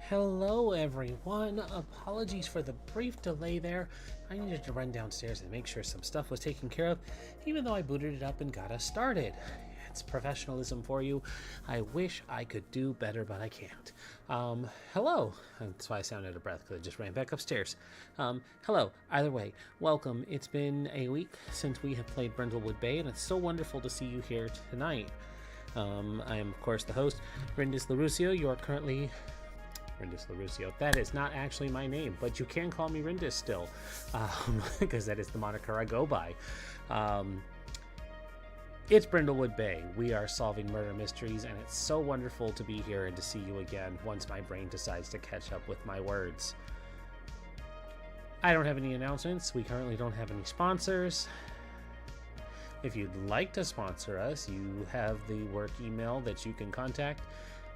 Hello, everyone. Apologies for the brief delay there. I needed to run downstairs and make sure some stuff was taken care of, even though I booted it up and got us started. It's professionalism for you. I wish I could do better, but I can't. Hello. That's why I sound out of breath, because I just ran back upstairs. Hello. Either way, welcome. It's been a week since we have played Brindlewood Bay, and it's so wonderful to see you here tonight. I am, of course, the host, Rindis LaRusio. You are currently... Rindis LaRusio. That is not actually my name, but you can call me Rindis still, because that is the moniker I go by. It's Brindlewood Bay. We are solving murder mysteries, and it's so wonderful to be here and to see you again once my brain decides to catch up with my words. I don't have any announcements. We currently don't have any sponsors. If you'd like to sponsor us, you have the work email that you can contact.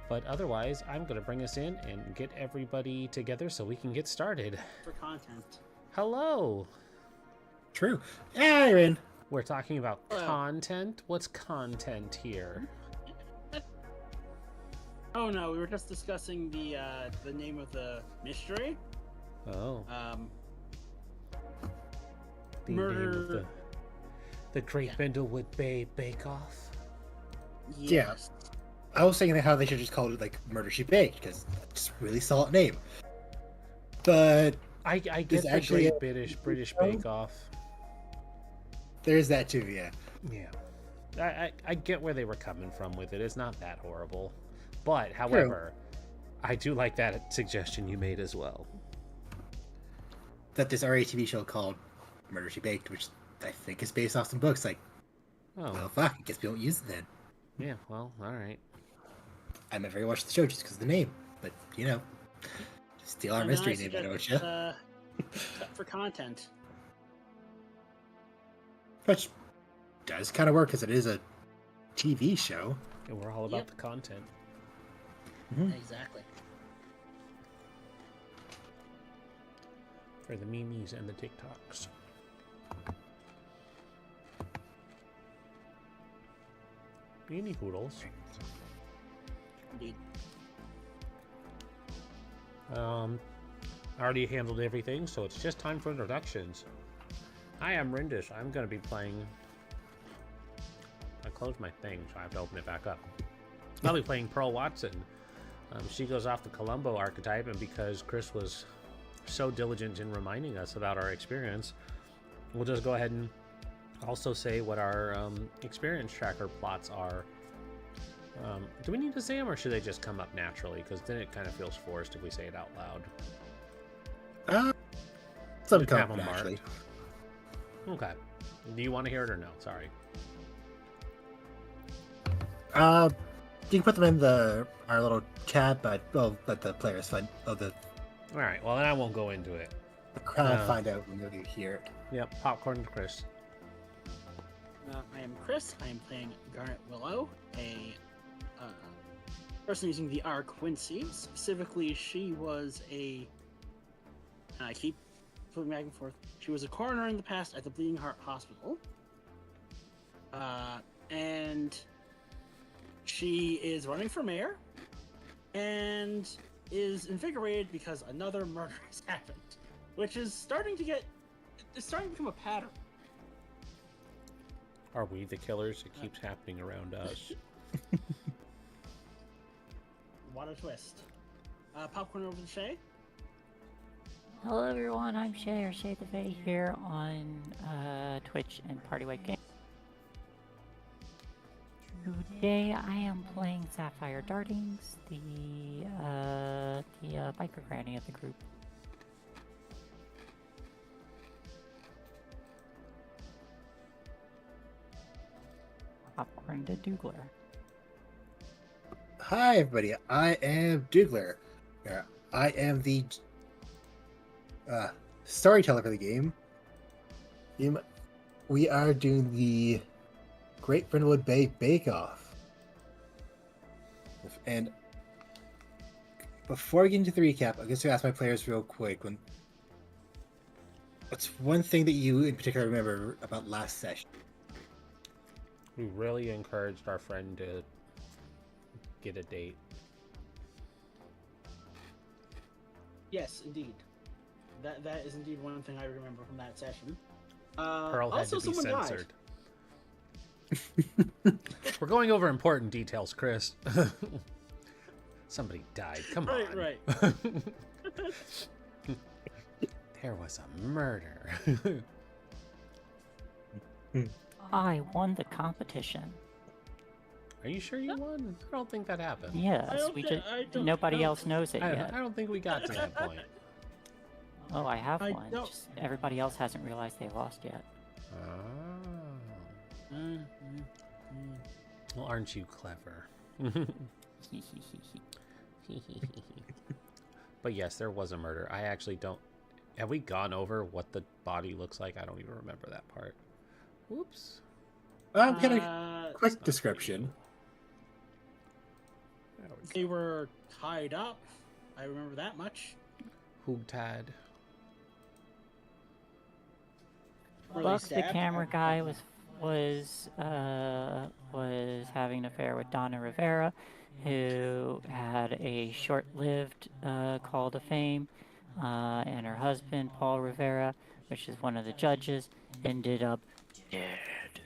But otherwise, I'm going to bring us in and get everybody together so we can get started. For content. Hello. True. Aaron. We're talking about Hello. content. What's content here? Oh no, we were just discussing the name of the mystery. Oh, the murder- name of the Great Yeah. Brindlewood Bay Bake Off. Yes. I was thinking how they should just call it like Murder She Baked because it's a really solid name. But I get There's the actually Great British Bake Off. there's that too, yeah. Yeah, I get where they were coming from with it. It's not that horrible, but however, I do like that suggestion you made as well. That there's already a TV show called Murder She Baked, which I think is based off some books. Like, Oh, well, fuck, I guess we don't use it then. yeah. Well, all right. I might very watch the show just because of the name, but you know, steal our And mystery I name, suggest, don't you? for content. Which does kind of work because it is a TV show. And we're all about Yep. the content. Exactly. For the memes and the TikToks. Any hoodles. Indeed. I already handled everything, so it's just time for introductions. Hi, I'm Rindis. I'm going to be playing... I closed my thing, so I have to open it back up. I'll be playing Pearl Watson. She goes off the Columbo archetype, and because Chris was so diligent in reminding us about our experience, we'll just go ahead and also say what our experience tracker plots are. Do we need to say them, or should they just come up naturally? Because then it kind of feels forced if we say it out loud. Some Just have come them naturally. Okay. Do you want to hear it or no? Sorry. You can put them in our little chat, but we'll let the players find the All right. Well, then I won't go into it. crowd No. find out when you hear it. Yep. Popcorn to Chris. I am Chris. I am playing Garnet Willow, a person using the R Quincy. Specifically, she was a. And I keep flipping back and forth. She was a coroner in the past at the Bleeding Heart Hospital. And she is running for mayor and is invigorated because another murder has happened, which is starting to become a pattern. Are we the killers? It keeps happening around us. What a twist. Popcorn over to Shay. Hello everyone, I'm Shay, or Shay the Fae, here on Twitch and Partywide Game. Today I am playing Sapphire Dartings, the biker granny of the group. Popcorn to Dougler. Hi, everybody. I am Dougler. I am the storyteller for the game. We are doing the Great Brindlewood Bay Bake Off. And before I get into the recap, I'm just going to ask my players real quick. What's one thing that you in particular remember about last session? We really encouraged our friend to get a date. Yes, indeed. That is indeed one thing I remember from that session. Pearl had Also, to be someone censored. We're going over important details, Chris. Somebody died. Come Right, on. right. There was a murder. I won the competition. Are you sure you won? I don't think that happened. Yes, don't we thi- just I don't nobody know. else knows it I yet. don't think we got to that point. Oh, I have I one. don't- Just everybody else hasn't realized they lost yet. Oh. Mm, Well, aren't you clever? But yes, there was a murder. I actually don't... Have we gone over what the body looks like? I don't even remember that part. Whoops. We had a quick description. There we They go. were tied up. I remember that much. Hoogtad. Were they Buck, the stabbed? camera guy, was having an affair with Donna Rivera, who had a short-lived call to fame, and her husband Paul Rivera, which is one of the judges, ended up dead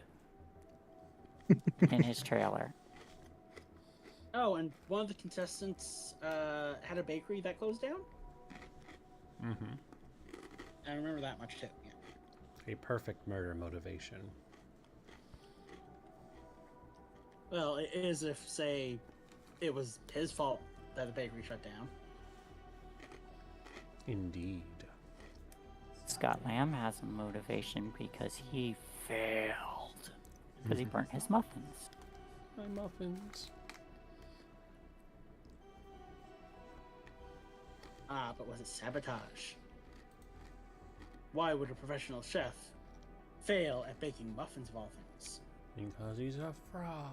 in his trailer. Oh, and one of the contestants had a bakery that closed down. Mm-hmm. I remember that much too. Yeah. A perfect murder motivation. Well, it is if, say, it was his fault that the bakery shut down. Indeed. Scott Lamb has a motivation because he failed. Because he burnt his muffins. My muffins. Ah, but was it sabotage? Why would a professional chef fail at baking muffins of all things? Because he's a fraud.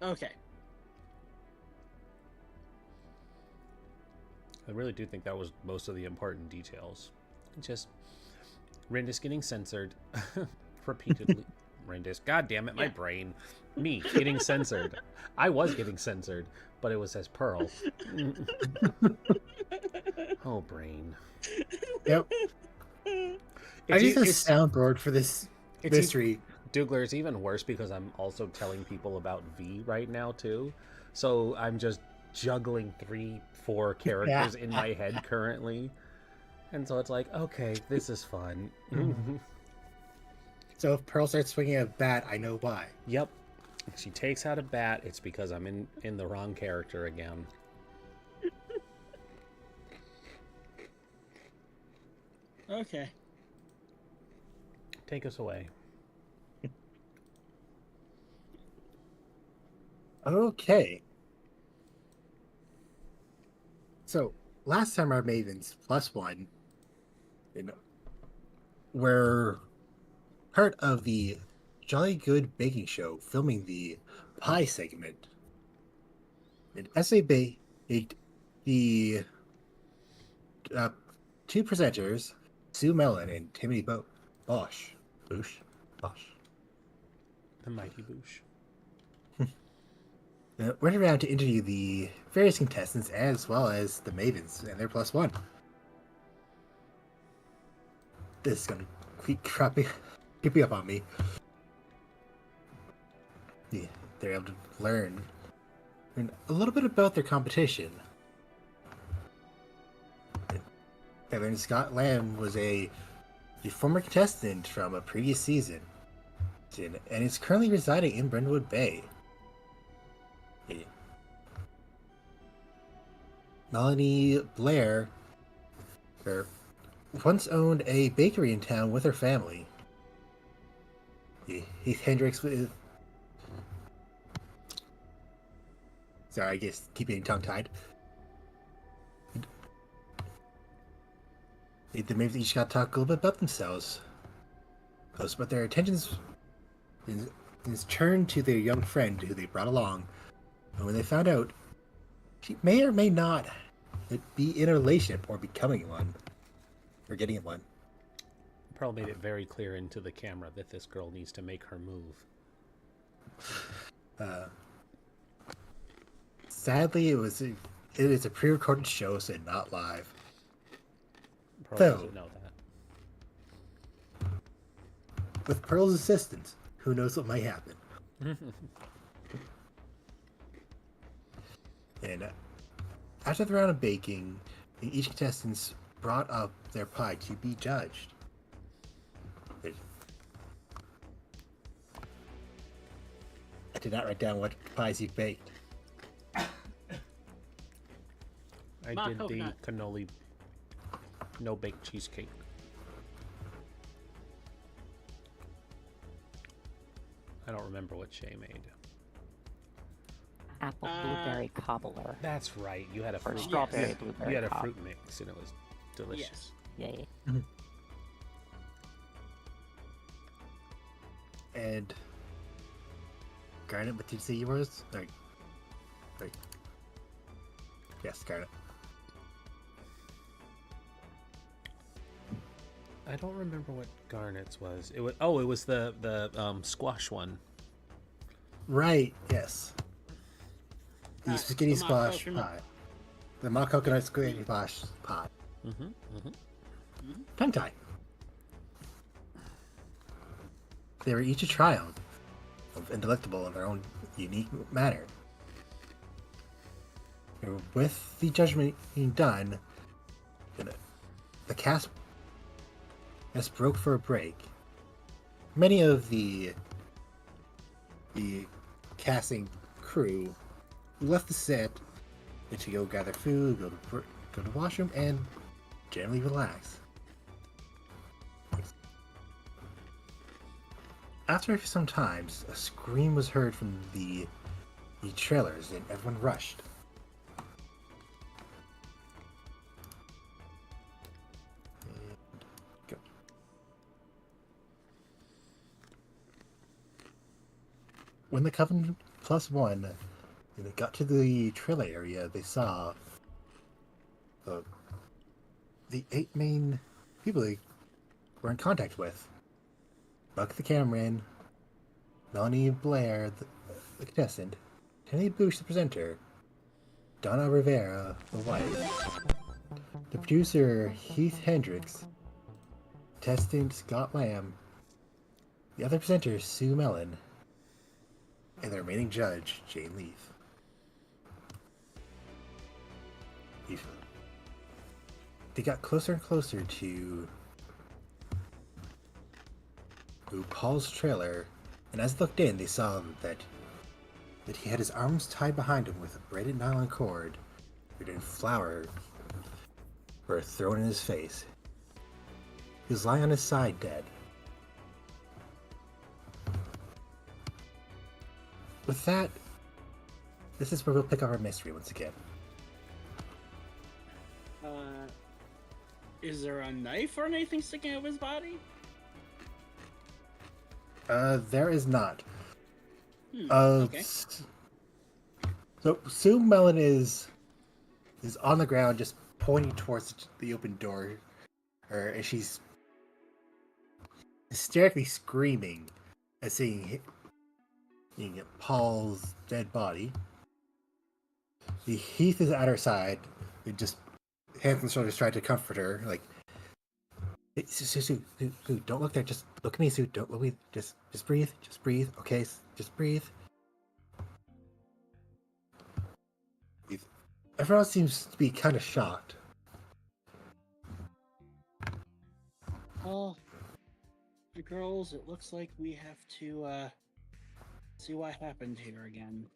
Okay. I really do think that was most of the important details. Just Rindis getting censored repeatedly. Rindis, god damn it, my Yeah. brain. Me getting censored. I was getting censored, but it was as Pearl. Oh, brain. Yep. I need a soundboard for this mystery. Dougler, it's even worse because I'm also telling people about V right now too. So I'm just juggling 3-4 characters in my head currently. And so it's like, okay, this is fun. So if Pearl starts swinging a bat, I know why. Yep. If she takes out a bat, it's because I'm in the wrong character again. Okay. Take us away. Okay. So last time our Mavens +1, were part of the Jolly Good Baking Show, filming the pie segment. And as they baked, the two presenters, Sue Mellon and Timothy Bosch. The Mighty Boosh. Went around to interview the various contestants as well as the Mavens and their +1. This is gonna keep creeping up on me. Yeah, they're able to learn a little bit about their competition. They learned Scott Lamb was a former contestant from a previous season, and is currently residing in Brindlewood Bay. Melanie Blair once owned a bakery in town with her family. Heath Hendricks with... Sorry, I guess keep getting tongue-tied. They maybe each got to talk a little bit about themselves. But their attentions is turned to their young friend who they brought along. And when they found out she may or may not be in a relationship or becoming one, or getting one. Pearl made it very clear into the camera that this girl needs to make her move. Sadly, it It is a pre-recorded show, so not live. Pearl So- doesn't know that. With Pearl's assistance, who knows what might happen. And after the round of baking, each contestant brought up their pie to be judged. I did not write down what pies you baked. I Not did the coconut. cannoli no-bake cheesecake. I don't remember what Shay made. Apple blueberry cobbler. That's right. You had a Or fruit. strawberry you, blueberry you had a cob. fruit mix, and it was delicious. Yes. Yay. And Garnet, what did you say yours? Sorry. Yes, Garnet. I don't remember what Garnet's was. It was it was the squash one. Right, yes. The spaghetti the mock squash coconut. pie. The mock coconut spaghetti squash pie. Tongue tie. They were each a triumph and delectable in their own unique manner. And with the judgment being done, the cast broke for a break. Many of the casting crew left the set to go gather food, go to the washroom, and generally relax. After some time, a scream was heard from the trailers, and everyone rushed. And go. When the Coven +1 they got to the trailer area, they saw the 8 main people they were in contact with. Buck the cameraman, Melanie Blair, the contestant, Kenny Bush, the presenter, Donna Rivera, the wife, the producer, Heath Hendricks, contestant, Scott Lamb, the other presenter, Sue Mellon, and the remaining judge, Jane Leaf. They got closer and closer to Paul's trailer, and as they looked in, they saw that he had his arms tied behind him with a braided nylon cord, and flour were thrown in his face. He was lying on his side, dead. With that, this is where we'll pick up our mystery once again. Is there a knife or anything sticking out of his body? There is not. Okay. So Sue Mellon is on the ground, just pointing towards the open door, and she's hysterically screaming at seeing Paul's dead body. The Heath is at her side, and just hands on shoulders, trying to comfort her, like, hey, Sue, don't look there. Just look at me, Sue. Don't look at me. Just breathe. Just breathe. Okay, just breathe. Everyone seems to be kind of shocked. Well, the girls, it looks like we have to see what happened here again.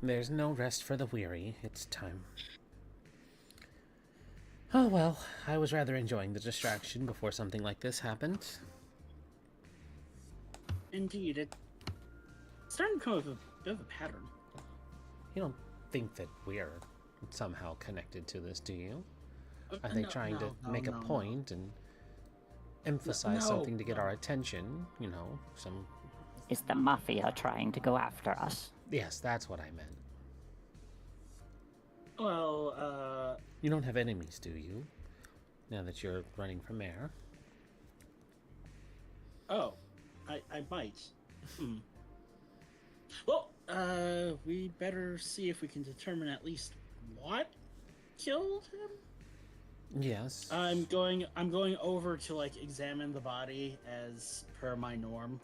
There's no rest for the weary. It's time. Oh well, I was rather enjoying the distraction before something like this happened. Indeed, it's starting to become a bit of a pattern. You don't think that we're somehow connected to this, do you? Are they trying to make a point and emphasize No, something to get no. our attention? You know, some... Is the mafia trying to go after us? Yes, that's what I meant. Well, You don't have enemies, do you? Now that you're running for mayor. oh, I might. Well, We better see if we can determine at least what killed him. Yes. I'm going over to like examine the body as per my norm.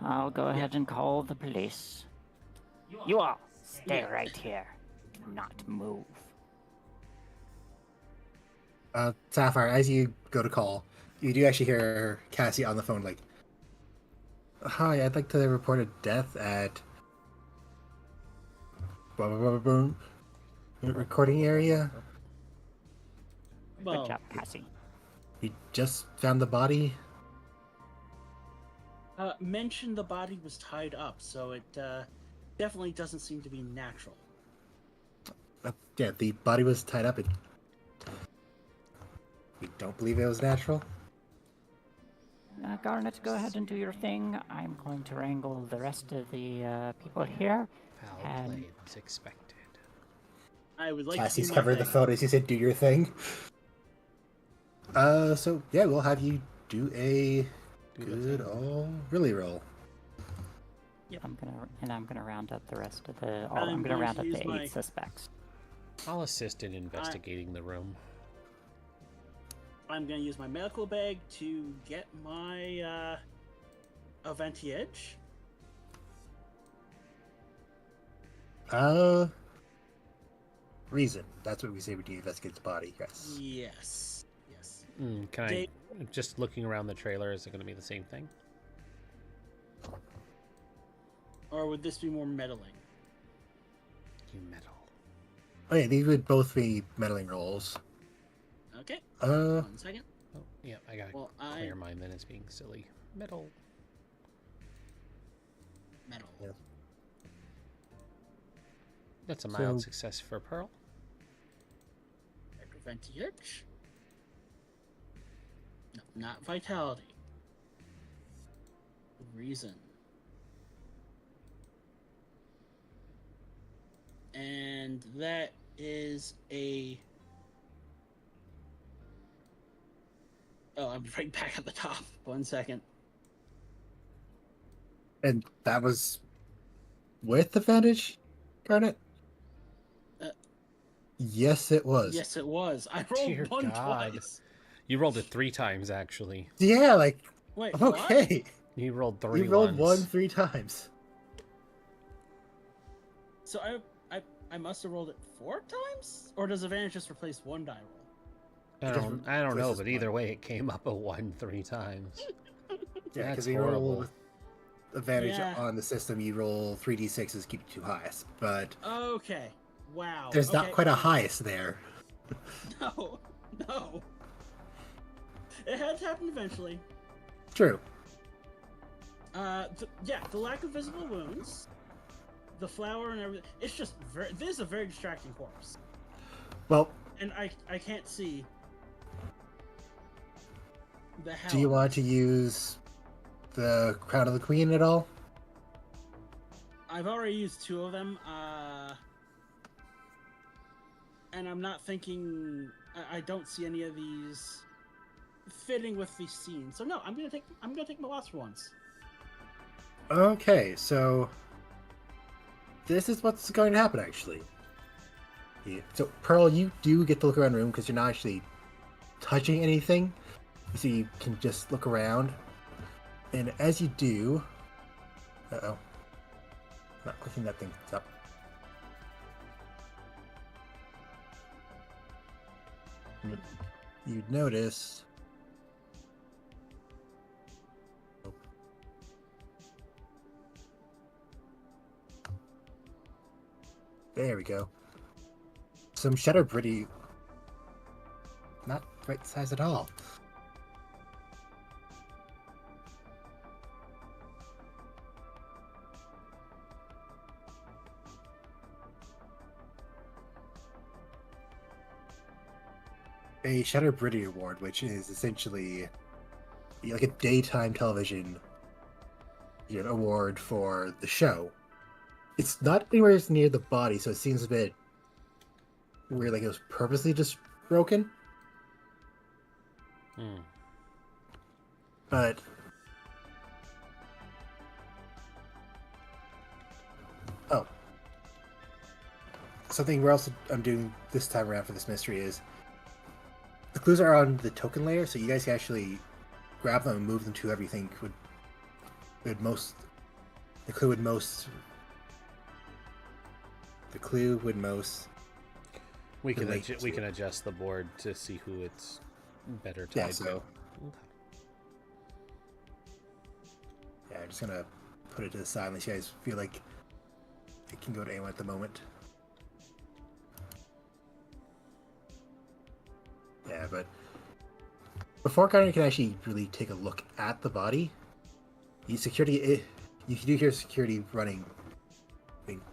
I'll go ahead and call the police. You all stay right here. Do not move. Sapphire, as you go to call, you do actually hear Cassie on the phone, like, "Hi, I'd like to report a death at blah, blah, blah, blah, blah, recording area. Well, Good job, Cassie. We just found the body." mentioned the body was tied up, so it definitely doesn't seem to be natural. Yeah, the body was tied up. We don't believe it was natural. Garnet, go ahead and do your thing. I'm going to wrangle the rest of the people here. Foul And- play was expected. I would like Cassie's to do my covered the thing. phone as you said, "Do your thing." So yeah, we'll have you do a Do the good thing. old really roll. I'm gonna round up the rest of the. I'm I'm gonna going round to up use the my- 8 suspects. I'll assist in investigating the room. I'm going to use my medical bag to get my Aventiage. Reason. That's what we say we do to investigate the body. Yes. Yes. Yes. Can Dave- I, just looking around the trailer, is it going to be the same thing? Or would this be more meddling? You metal. Oh yeah, these would both be meddling rolls. Okay. Uh, 1 second. Oh, yeah, I got to Well, clear mine then as being silly. Metal. Metal. Yeah. That's a mild So- success for Pearl. Aventiage. No, not vitality. Reason. And that is a. Oh, I'm right back at the top. 1 second. and that was with advantage, Garnet? Uh, Yes, it was. Yes, it was. I rolled Dear one God. twice. You rolled it 3 times, actually. Yeah, like, Wait, what? okay. You rolled 3 You rolled ones. 1 3 times. So I must have rolled it 4 times, or does advantage just replace one die roll? I don't know, Versus but either way, it came up a 1 3 times. Yeah, That's because you roll horrible. with advantage Yeah. on the system, you roll 3d6s, keep it 2 highest. But Okay. Wow. there's not okay. quite a highest there. No. No. It had to happen eventually. True. The lack of visible wounds, the flower and everything. It's just this is a very distracting corpse, Well, and I can't see the hell. do you want to use the Crown of the Queen at all? I've already used 2 of them, and I'm not thinking. I don't see any of these fitting with the scene. So no, I'm gonna take my last ones. Okay, so this is what's going to happen, actually. Yeah. So, Pearl, you do get to look around the room because you're not actually touching anything, so you can just look around. And as you do, not clicking that thing up. You'd notice. There we go. Some shutter pretty not right size at all. A Shutter Brady Award, which is essentially like a daytime television award for the show. It's not anywhere near the body, so it seems a bit weird, like it was purposely just broken. Hmm. But something else I'm doing this time around for this mystery is the clues are on the token layer, so you guys can actually grab them and move them to whoever you think would most. The clue would most. The clue would most. We can relate we to. can adjust the board to see who it's better tied Yeah, to. so Okay. yeah, I'm just gonna put it to the side unless you guys feel like it can go to anyone at the moment. Yeah, but before Connor can actually really take a look at the body, you do hear security running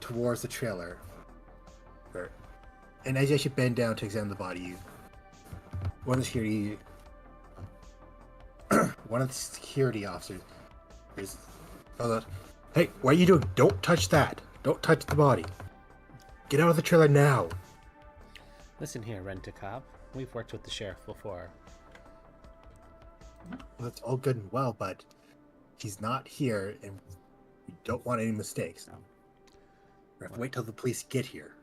towards the trailer. And as you actually bend down to examine the body, one of the security officers is, "Hey, what are you doing? Don't touch that! Don't touch the body! Get out of the trailer now!" Listen here, Rent-A-Cop. We've worked with the sheriff before. Well, that's all good and well, but he's not here, and we don't want any mistakes. We have to wait till the police get here.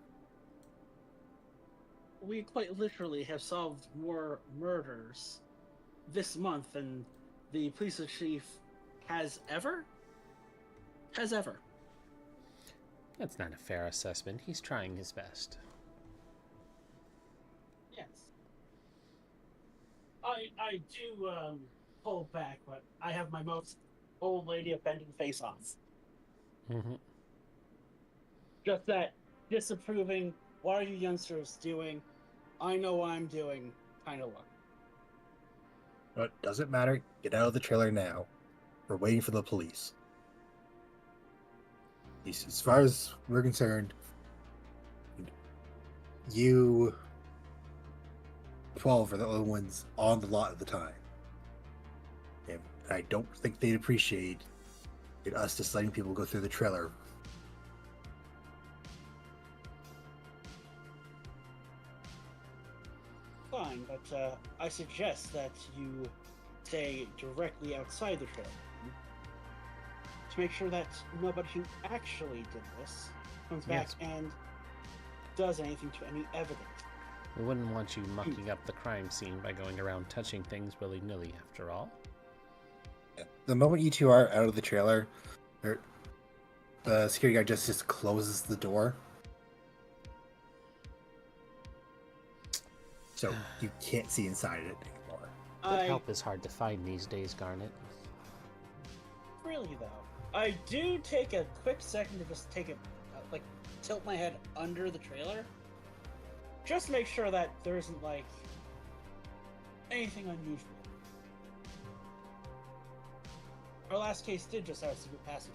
We quite literally have solved more murders this month than the police chief has ever. That's not a fair assessment. He's trying his best. Yes. I do pull back, but I have my most old lady offending face on. Mm-hmm. Just that disapproving, what are you youngsters doing? I know what I'm doing kind of look. But it doesn't matter. Get out of the trailer now. We're waiting for the police. As far as we're concerned, you 12 are the only ones on the lot at the time. And I don't think they'd appreciate us just letting people go through the trailer. Fine, but I suggest that you stay directly outside the trailer to make sure that nobody who actually did this comes back Yes. and does anything to any evidence. We wouldn't want you mucking up the crime scene by going around touching things willy-nilly, after all. The moment you two are out of the trailer, the security guard just closes the door. So you can't see inside it anymore. Good help is hard to find these days, Garnet. Really though, I do take a quick second to just take it, tilt my head under the trailer, just to make sure that there isn't anything unusual. Our last case did just have a secret passage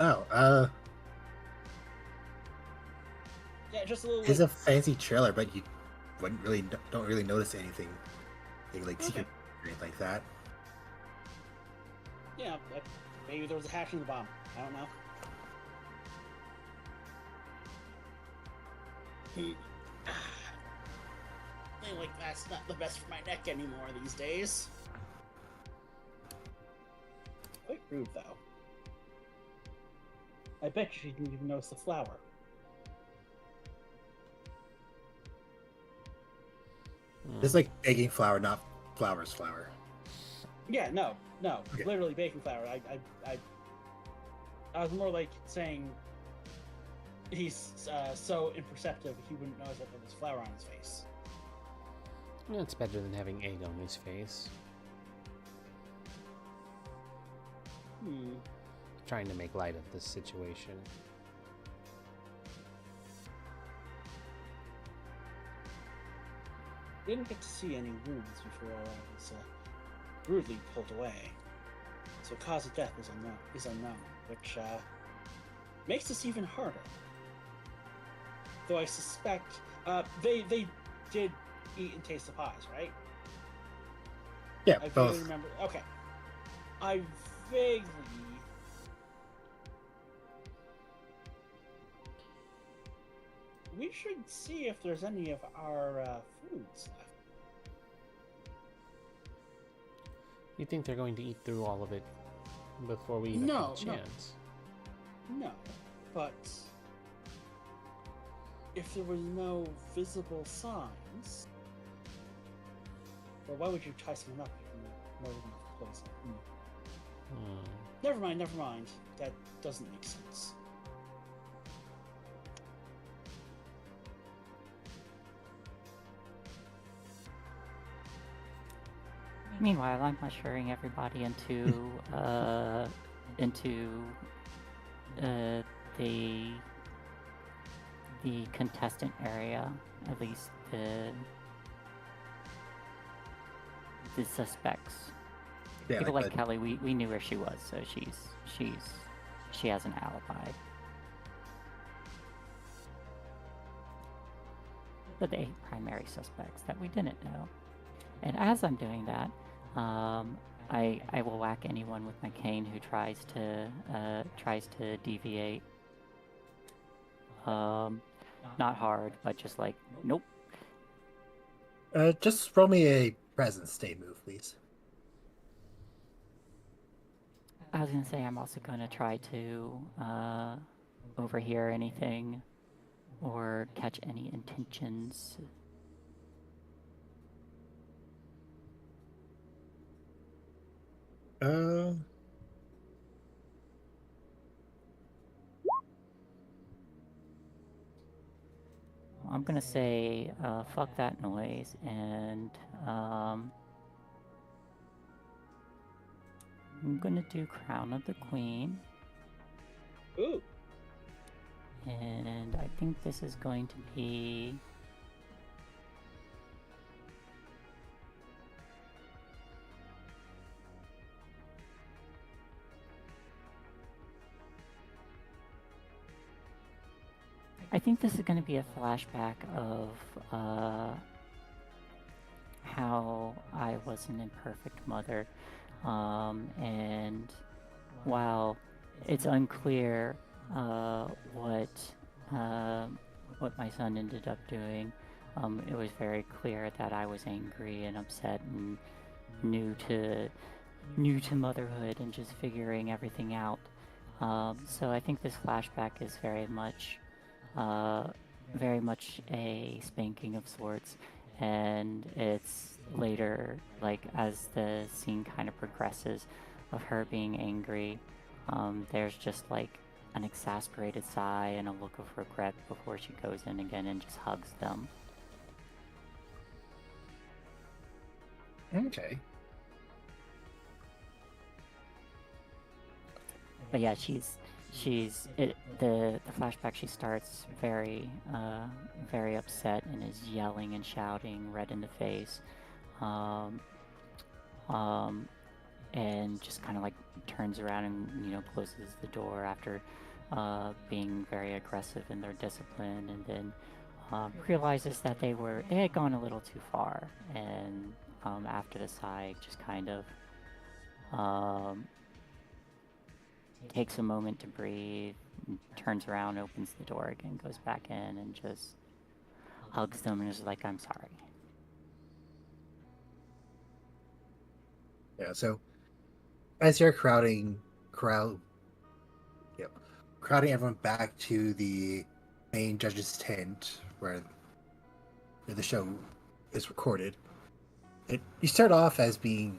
after all. Yeah, just a little. It's a fancy trailer, but you don't really notice anything secret or anything like that. Yeah, maybe there was a hash in the bomb. I don't know. I feel like that's not the best for my neck anymore these days. Quite rude, though. I bet you didn't even notice the flower. It's like baking flour, not flour. Yeah, no, Okay. literally baking flour. I was more like saying he's so imperceptive he wouldn't notice that there was flour on his face. It's better than having egg on his face. Trying to make light of this situation. Didn't get to see any wounds before I was rudely pulled away. So cause of death is unknown, which makes this even harder. Though I suspect they did eat and taste the pies, right? Yeah, I both. vaguely remember. Okay, I vaguely. We should see if there's any of our foods left. You think they're going to eat through all of it before we even No, have a no. chance? No, but if there was no visible signs, well, why would you tie someone up if you know they're going to poison? Never mind, never mind. That doesn't make sense. Meanwhile, I'm ushering everybody into the contestant area, at least the suspects. Yeah, People like but- Kelly, we knew where she was, so she has an alibi. But the 8 primary suspects that we didn't know. And as I'm doing that, I will whack anyone with my cane who tries to deviate. Not hard, but just like, nope. Just roll me a presence stay move, please. I was gonna say I'm also gonna try to overhear anything or catch any intentions. I'm gonna say fuck that noise, and I'm gonna do Crown of the Queen. Ooh. And I think this is going to be... I think this is going to be a flashback of how I was an imperfect mother. And while it's unclear what my son ended up doing, it was very clear that I was angry and upset and new to motherhood and just figuring everything out. So I think this flashback is very much a spanking of sorts, and it's later, like, as the scene kind of progresses of her being angry, there's just like an exasperated sigh and a look of regret before she goes in again and just hugs them. Okay. But yeah, the flashback, she starts very upset and is yelling and shouting, red in the face, and just kind of like turns around and closes the door after being very aggressive in their discipline, and then realizes that they had gone a little too far, and after the sigh, just kind of takes a moment to breathe, turns around, opens the door again, goes back in, and just hugs them and is like, "I'm sorry." Yeah, so as you're crowding everyone back to the main judge's tent where the show is recorded, you start off as being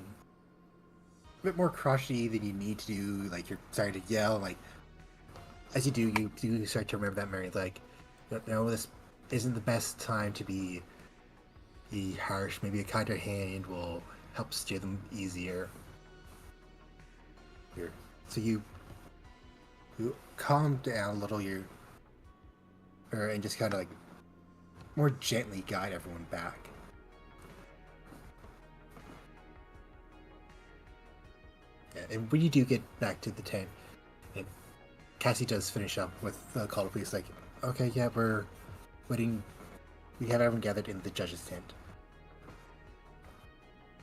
a bit more crushy than you need to do. Like, you're starting to yell. Like, as you do start to remember that memory. Like, no, this isn't the best time to be harsh. Maybe a kinder hand will help steer them easier. So you calm down a little. And just kind of like more gently guide everyone back. Yeah, and when you do get back to the tent, and Cassie does finish up with the call to police, like, okay, yeah, we're waiting. We have everyone gathered in the judge's tent.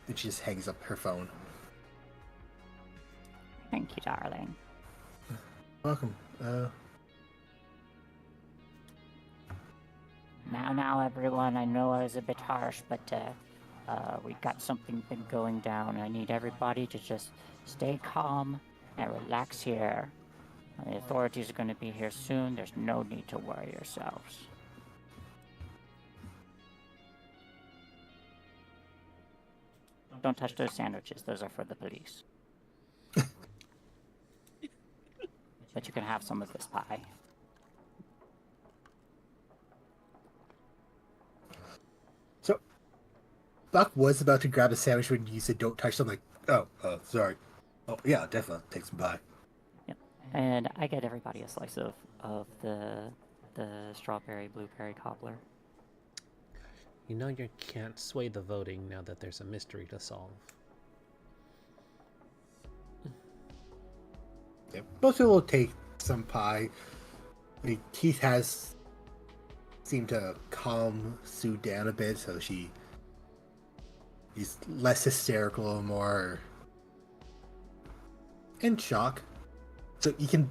And she just hangs up her phone. Thank you, darling. Welcome. Now, everyone, I know I was a bit harsh, but we've got something big going down. I need everybody to just stay calm and relax here. The authorities are going to be here soon. There's no need to worry yourselves. Don't touch those sandwiches. Those are for the police. But you can have some of this pie. So, Buck was about to grab a sandwich when you said don't touch them. Like, sorry. Oh, yeah, definitely. Take some pie. Yep. And I get everybody a slice of the strawberry blueberry cobbler. You know you can't sway the voting now that there's a mystery to solve. Yeah, most people will take some pie. Keith has seemed to calm Sue down a bit, so she's less hysterical and more in shock. So you can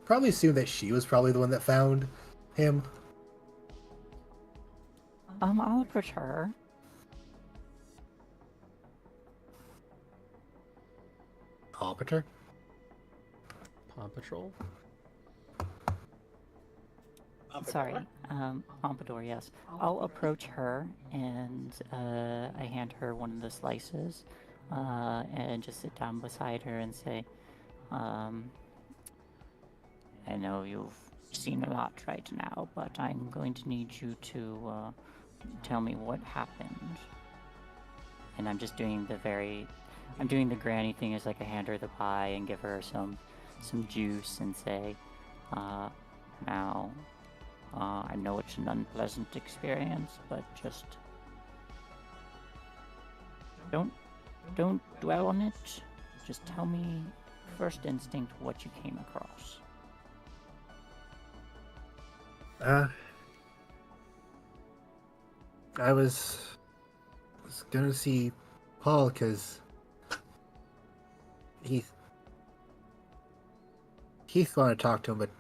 probably assume that she was probably the one that found him. I'll approach her. Arbiter? Paw Patrol? Sorry, Pompadour, yes. I'll approach her and I hand her one of the slices and just sit down beside her and say, I know you've seen a lot right now, but I'm going to need you to tell me what happened. And I'm just doing I'm doing the granny thing, is like I hand her the pie and give her some juice and say, now, I know it's an unpleasant experience, but just don't dwell on it. Just tell me, first instinct, what you came across. I was gonna see Paul because Heath wanted to talk to him, but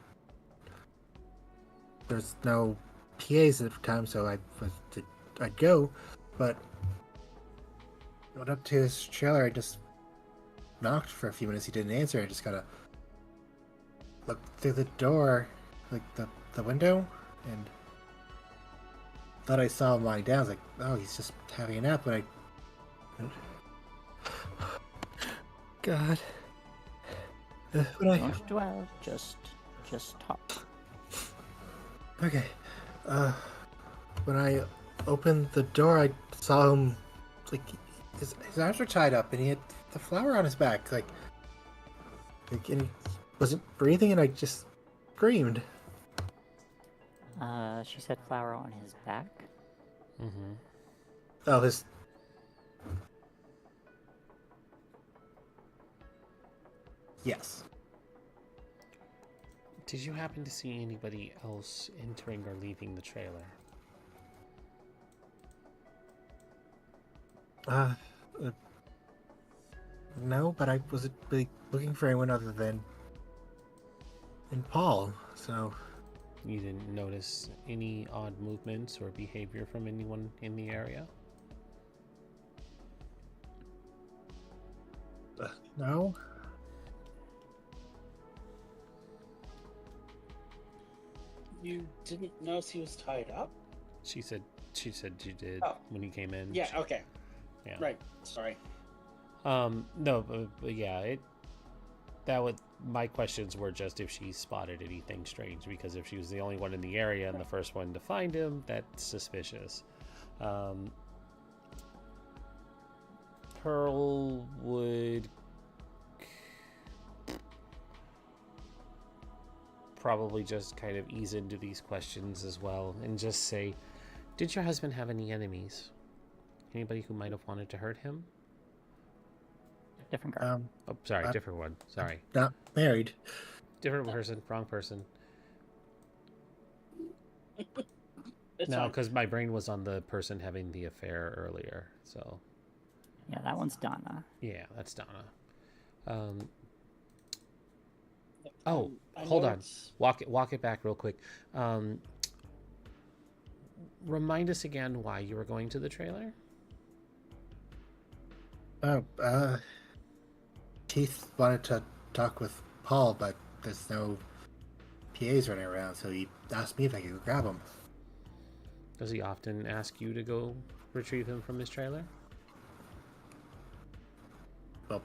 there's no PAs at the time, so I'd go, but I went up to his trailer. I just knocked for a few minutes. He didn't answer. I just gotta look through the door, like the window, and thought I saw him lying down. I was like, oh, he's just having a nap. But God. Don't dwell, just talk. Okay. When I opened the door, I saw him, like, his arms were tied up, and he had the flower on his back, like and he wasn't breathing, and I just screamed. She said flower on his back. Mm-hmm. Oh, his... Yes. Did you happen to see anybody else entering or leaving the trailer? No, but I wasn't really looking for anyone other than Paul, so... You didn't notice any odd movements or behavior from anyone in the area? No? You didn't notice he was tied up? She said you did when you came in. Yeah, okay. Yeah. Right, sorry. No, but yeah, my questions were just if she spotted anything strange, because if she was the only one in the area and the first one to find him, that's suspicious. Pearl would probably just kind of ease into these questions as well and just say, did your husband have any enemies? Anybody who might have wanted to hurt him? Different girl. Oh, sorry, different one. Sorry. Not married. Different person, wrong person. It's No, fine. because my brain was on the person having the affair earlier. So, Yeah, that one's Donna. yeah, that's Donna. I Hold know on. it's- Walk it back real quick. Remind us again why you were going to the trailer. Oh, Keith wanted to talk with Paul, but there's no PAs running around, so he asked me if I could go grab him. Does he often ask you to go retrieve him from his trailer? Well,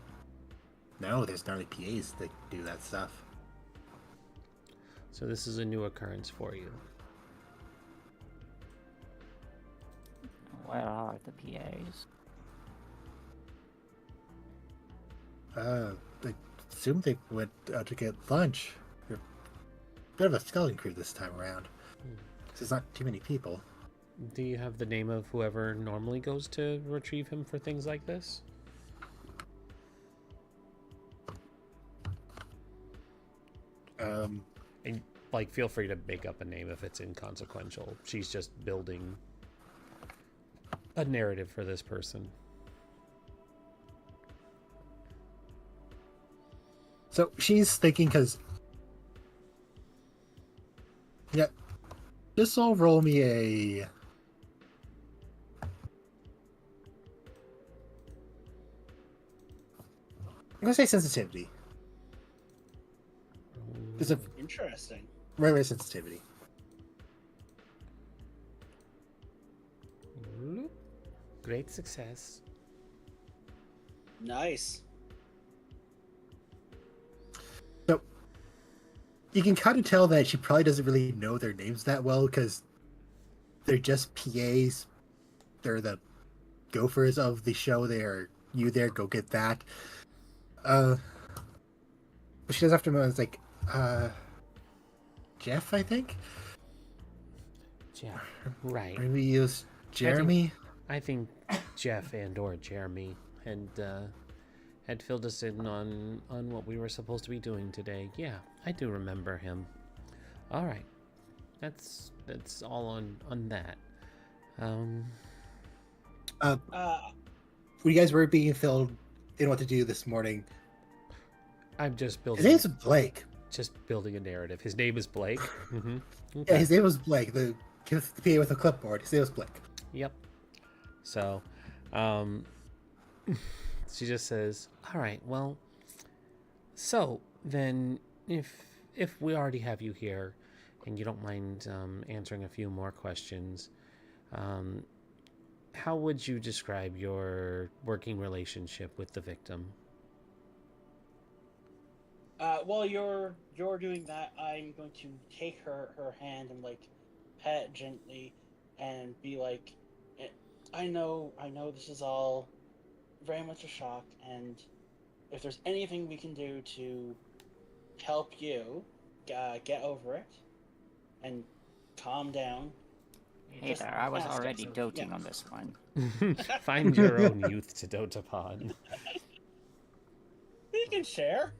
no, there's not any PAs that do that stuff. So this is a new occurrence for you. Where are the PAs? I assumed they went out to get lunch. They're a bit of a skeleton crew this time around. There's not too many people. Do you have the name of whoever normally goes to retrieve him for things like this? And like, feel free to make up a name if it's inconsequential. She's just building a narrative for this person. So she's thinking, because yeah, this will roll me a. I'm gonna say sensitivity. There's a Interesting. regular sensitivity. Great success. Nice. So you can kind of tell that she probably doesn't really know their names that well, because they're just PAs. They're the gophers of the show. They are you there, go get that. But she does have to know. It's like, Jeff, I think. Jeff, right. Maybe use Jeremy. I think Jeff and or Jeremy had filled us in on what we were supposed to be doing today. Yeah, I do remember him. All right, that's all on that. You guys were being filled in what to do this morning. I'm just building. His name's Blake. Just building a narrative. His name is Blake. Mm-hmm. Okay. Yeah, his name was Blake. The PA with a clipboard. His name was Blake. Yep. So, she just says, "All right, well, so then if we already have you here, and you don't mind answering a few more questions, how would you describe your working relationship with the victim?" While you're doing that, I'm going to take her hand and like pat it gently and be like, I know this is all very much a shock, and if there's anything we can do to help you get over it and calm down. Hey there, I was already doting on this one. Find your own youth to dote upon. We can share.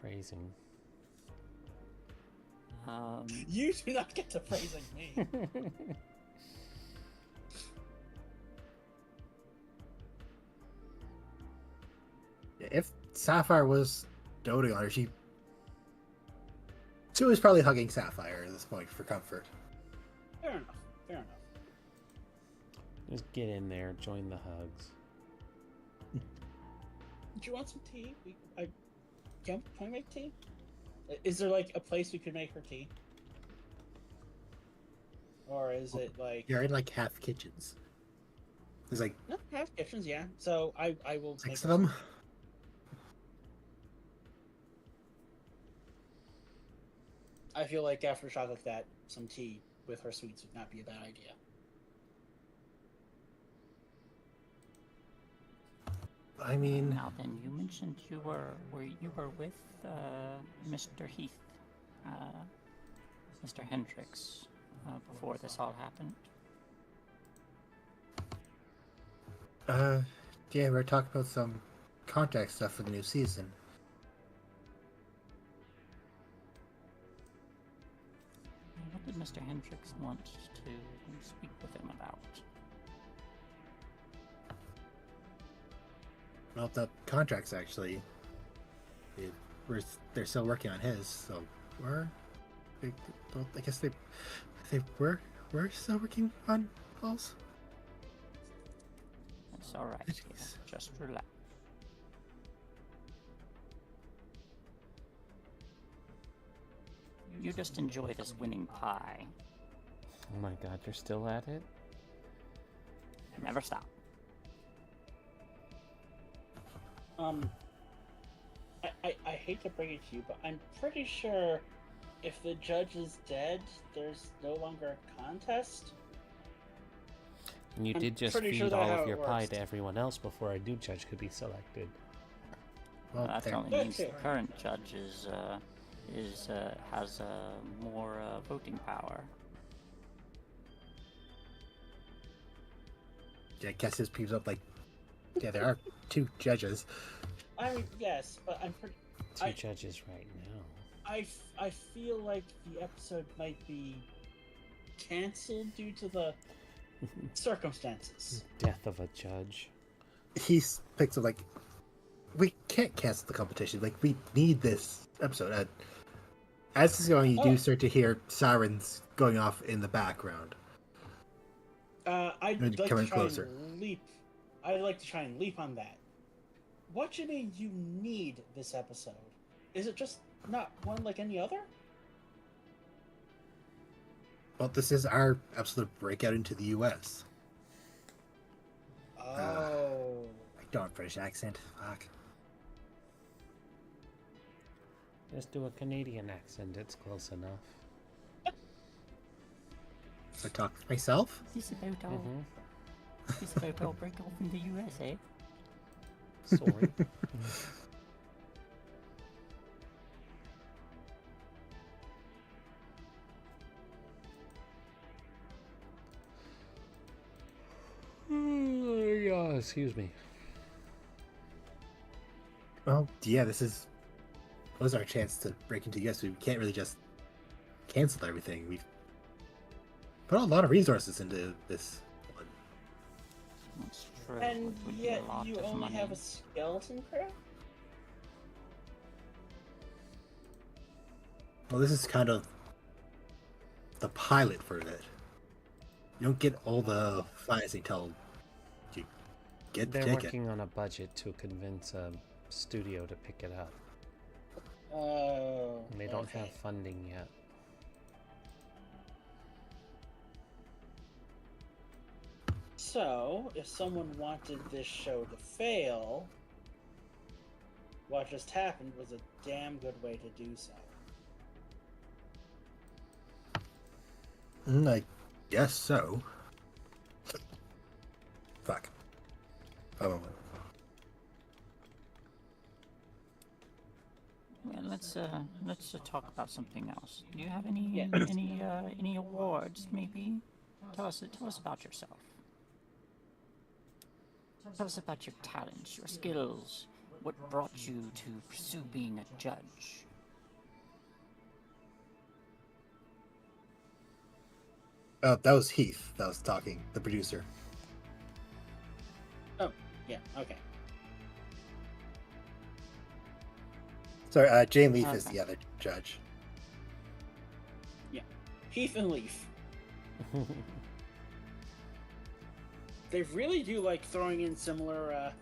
Phrasing. You do not get to praising me. If Sapphire was doting on her, she was probably hugging Sapphire at this point for comfort. Fair enough. Just get in there, join the hugs. Do you want some tea? Can I make tea? Is there like a place we could make her tea? Or is it like... You're in like half kitchens. There's like... No, half kitchens, yeah. So I will... 6 of them. I feel like after a shot like that, some tea with her sweets would not be a bad idea. I mean... Now then, you mentioned you were with Mr. Heath, Mr. Hendricks, before this all happened. Yeah, we were talking about some contract stuff for the new season. What did Mr. Hendricks want to speak with him about? Well, the contracts actually, they're still working on his, so I guess they were still working on Paul's. It's all right. Just relax. you just enjoy this winning pie. Oh my god, you're still at it? Never stop. I hate to break it to you, but I'm pretty sure if the judge is dead, there's no longer a contest. And you I'm did just pretty feed sure that's all how of it your pie works. to everyone else before a new judge could be selected. Well, That there- only That's means the it. current judge has more voting power. I guess his people up like. Yeah, there are 2 judges. I mean, yes, but I'm pretty. Two judges right now. I feel like the episode might be canceled due to the circumstances. Death of a judge. He picks up like, we can't cancel the competition. Like, we need this episode. As this is going, you do start to hear sirens going off in the background. I'd Maybe like coming to try closer. and leap. I'd like to try and leap on that. What do you mean you need this episode? Is it just not one like any other? Well, this is our episode of breakout into the U.S. Oh. I don't have a British accent. Fuck. Just do a Canadian accent, it's close enough. So I talk to myself? Is this about all? Mm-hmm. Is this about all break off in the USA? Sorry. Yeah, excuse me. Well, yeah, this was our chance to break into the U.S. We can't really just cancel everything. We've put a lot of resources into this one. That's true. And It would be yet a lot you of only money. have a skeleton crew? Well, this is kind of the pilot for it. You don't get all the financing until you get the They're ticket. working on a budget to convince a studio to pick it up. Oh. And they don't okay. have funding yet. So, if someone wanted this show to fail, what just happened was a damn good way to do so. I guess so. Fuck. Oh. Well, let's talk about something else. Do you have any Yeah. any awards? Maybe tell us about yourself. Tell us about your talents, your skills. What brought you to pursue being a judge? Oh, that was Heath that was talking, the producer. Oh, yeah, okay. Sorry, Jane Leaf is Okay. the other judge. Heath and Leaf. They really do like throwing in similar,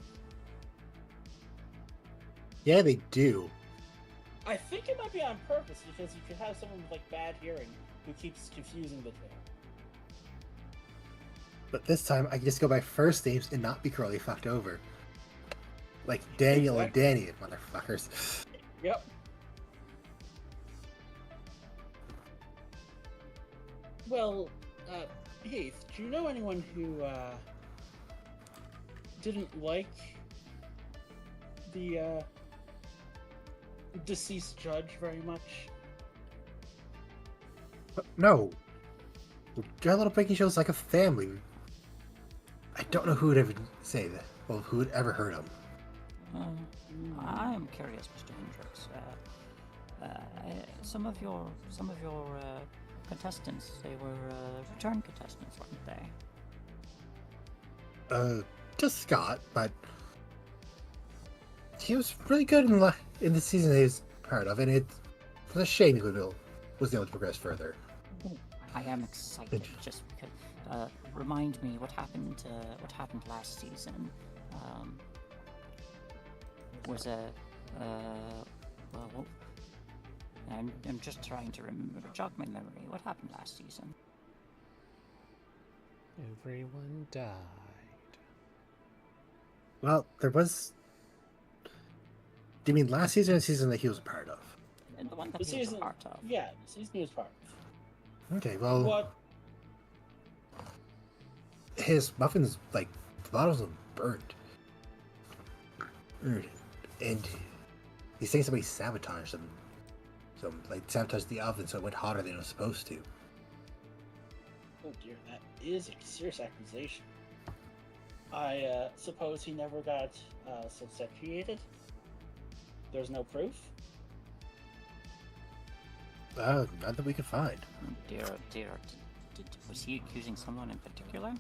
Yeah, they do. I think it might be on purpose because you could have someone with like bad hearing who keeps confusing the two. But this time, I can just go by first names and not be curly fucked over. Like Daniel and Danny, motherfuckers. Yep. Well, Heath, do you know anyone who didn't like the deceased judge very much? No. Our little breaking show is like a family. I don't know who would ever say that. Well, who would ever heard him. I'm curious, Mr. Hendricks. Some of your contestants, they were return contestants, weren't they? Just Scott, but he was really good in the season he was part of, and it was a shame he wasn't able to progress further. I am excited just because. Remind me what happened last season. Was a I'm just trying to jog my memory. What happened last season? Everyone died. Well, there was. Do you mean last season or the season that he was a part of? The one that The he was a season, part of. yeah, the season he was part of. Okay, well, What? his muffins, like, the bottles were burnt. And he's saying somebody sabotaged them. So, like, sabotaged the oven so it went hotter than it was supposed to. Oh dear, that is a serious accusation. I suppose he never got substantiated. There's no proof. Not that we could find. Dear, was he accusing someone in particular?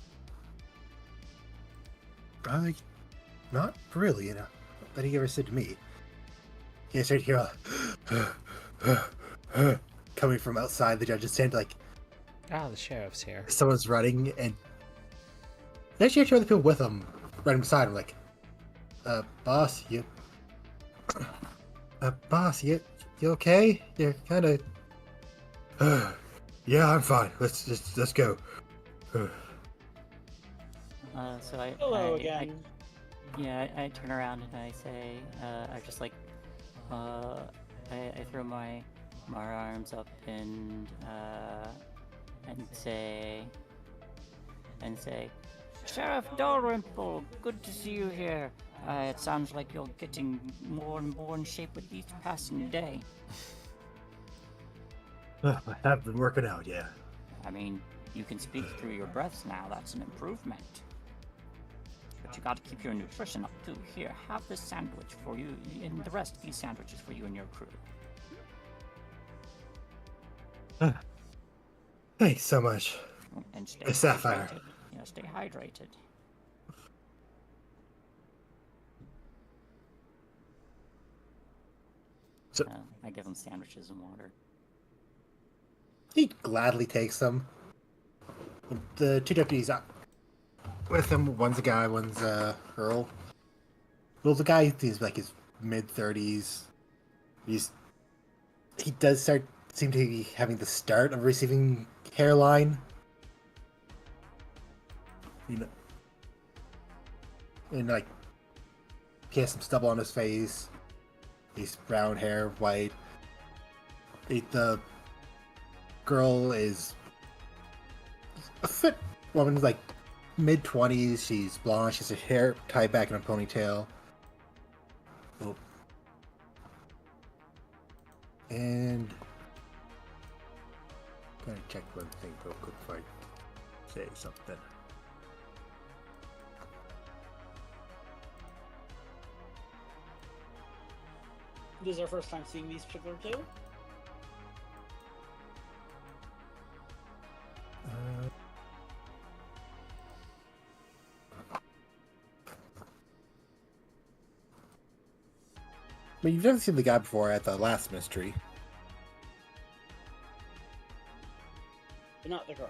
Not really, you know. That he ever said to me. He started hearing coming from outside the judge's tent, like Ah, the sheriff's here. someone's running, and actually two other people with him running beside him, like, boss, you okay? You're kind of, yeah, I'm fine. Let's go. So I. Hello I again. I turn around and I say, I just like, I throw my arms up and say, Sheriff Dalrymple, good to see you here. It sounds like you're getting more and more in shape with each passing day. I have been working out, yeah. I mean, you can speak through your breaths now. That's an improvement. But you gotta keep your nutrition up too. Here, have this sandwich for you, and the rest of these sandwiches for you and your crew. Thanks so much. And stay A sapphire. hydrated. Yeah, stay hydrated. So I give them sandwiches and water. he gladly takes them. The two deputies with him, one's a guy, one's a girl. Well, the guy, he's like his mid-30s. He does seem to be having the start of receiving hairline. You know, and like he has some stubble on his face. He's brown hair, white. The girl is a fit woman, like mid-20s. She's blonde. She has her hair tied back in a ponytail. Oh. And gotta check one thing real quick before I say something. This is our first time seeing these particular two. But you've never seen the guy before at the last mystery. But not the girl.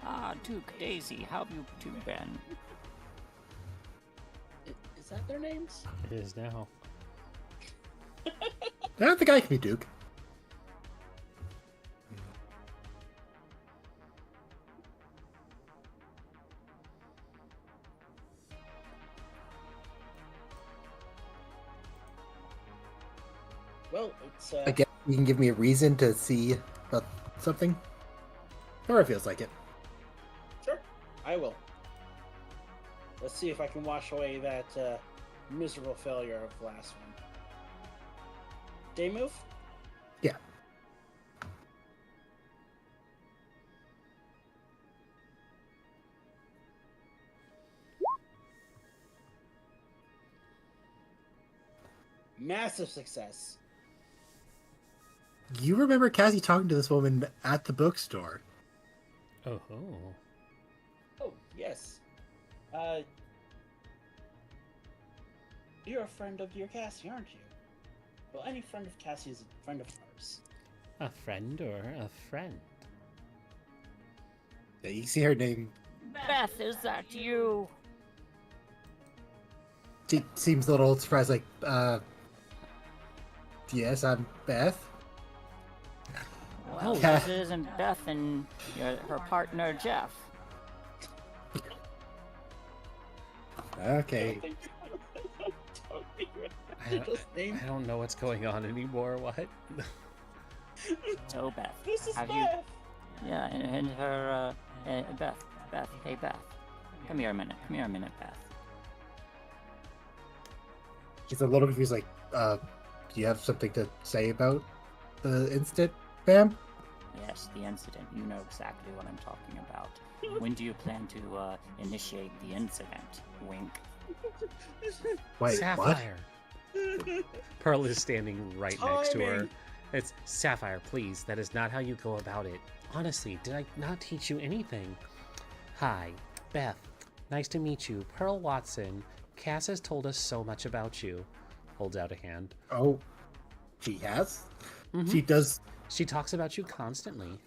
Ah, Duke, Daisy, how have you two been? Is that their names? It is now. I think I can be Duke. Well, it's I guess you can give me a reason to see about something. Or it feels like it. sure, I will. Let's see if I can wash away that miserable failure of the last one. Day move? Yeah. Massive success. You remember Cassie talking to this woman at the bookstore. Oh. Oh, yes. You're a friend of your Cassie, aren't you? Well, any friend of Cassie is a friend of ours. A friend or a friend? Yeah, you see her name. Beth, is that you? She seems a little surprised, like, yes, I'm Beth. Well, Oh. this isn't Beth and her partner Jeff. Okay. I don't know what's going on anymore. What? So Beth, This is have Beth. you? Yeah, and her Beth. Hey Beth, come here a minute. Beth. He's a little confused, like, do you have something to say about the incident, ma'am? Yes, the incident. You know exactly what I'm talking about. When do you plan to initiate the incident? Wink. Wait, what? Sapphire. Pearl is standing right next to her. Timing. It's Sapphire, please. That is not how you go about it. Honestly, did I not teach you anything? Hi, Beth. Nice to meet you. Pearl Watson. Cass has told us so much about you. Holds out a hand. Oh, she has? Mhm. She does. She talks about you constantly.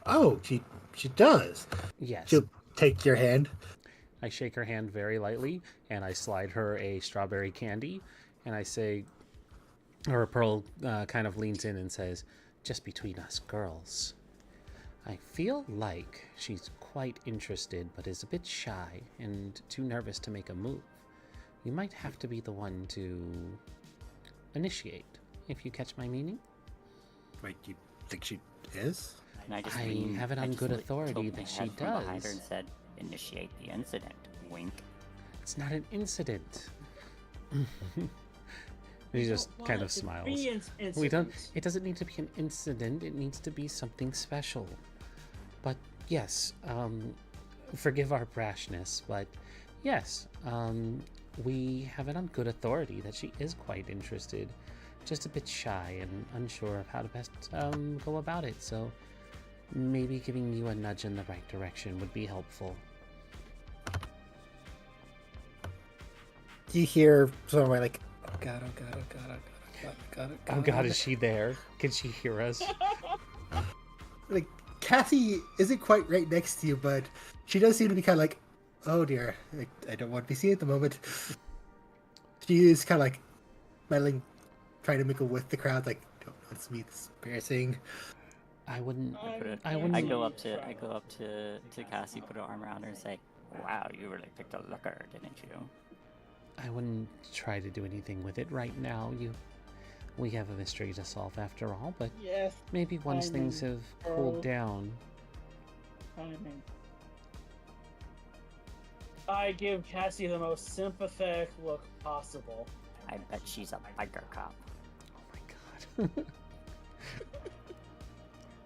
Oh, she does. Yes. She'll take your hand. I shake her hand very lightly, and I slide her a strawberry candy, and I say, or Pearl kind of leans in and says, just between us girls. I feel like she's quite interested, but is a bit shy and too nervous to make a move. You might have to be the one to initiate, if you catch my meaning. Wait, you think she is? And I just I leaned- have it I on just good li- authority tilted my that she head from behind her does. and said, "Initiate the incident." Wink. It's not an incident. He just Don't kind want of it to smiles. be We don't. incidents. It doesn't need to be an incident. It needs to be something special. But yes, forgive our brashness. But yes, we have it on good authority that she is quite interested, just a bit shy and unsure of how to best go about it. So maybe giving you a nudge in the right direction would be helpful. You hear someone like, oh god, oh god, oh god, oh god, oh god, oh god, Oh God, is she there? Can she hear us? Like, Cassie isn't quite right next to you, but she does seem to be kind of like, oh dear, like, I don't want to be seen at the moment. She is kind of like meddling, trying to mingle with the crowd, like, don't notice me, this is embarrassing. I wouldn't. I wouldn't- go up to Cassie, put her arm around her, and say, "Wow, you really picked a looker, didn't you?" I wouldn't try to do anything with it right now. We have a mystery to solve after all, but Yes, maybe once things Timing, have Pearl. cooled down. timing. I give Cassie the most sympathetic look possible. I bet she's a biker cop. Oh my God.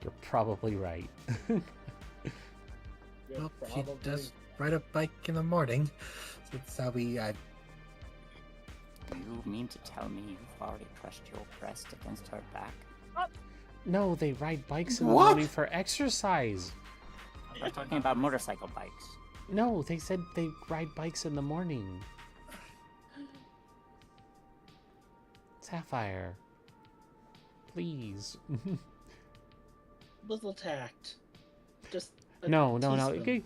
You're probably right. You're Well, she probably- does ride a bike in the morning, so that's how we, You mean to tell me you've already pressed your breast against her back? No, they ride bikes in the What? morning for exercise. We're talking about motorcycle bikes. No, they said they ride bikes in the morning. Sapphire. Please. little tact. Just a No. teaspoon.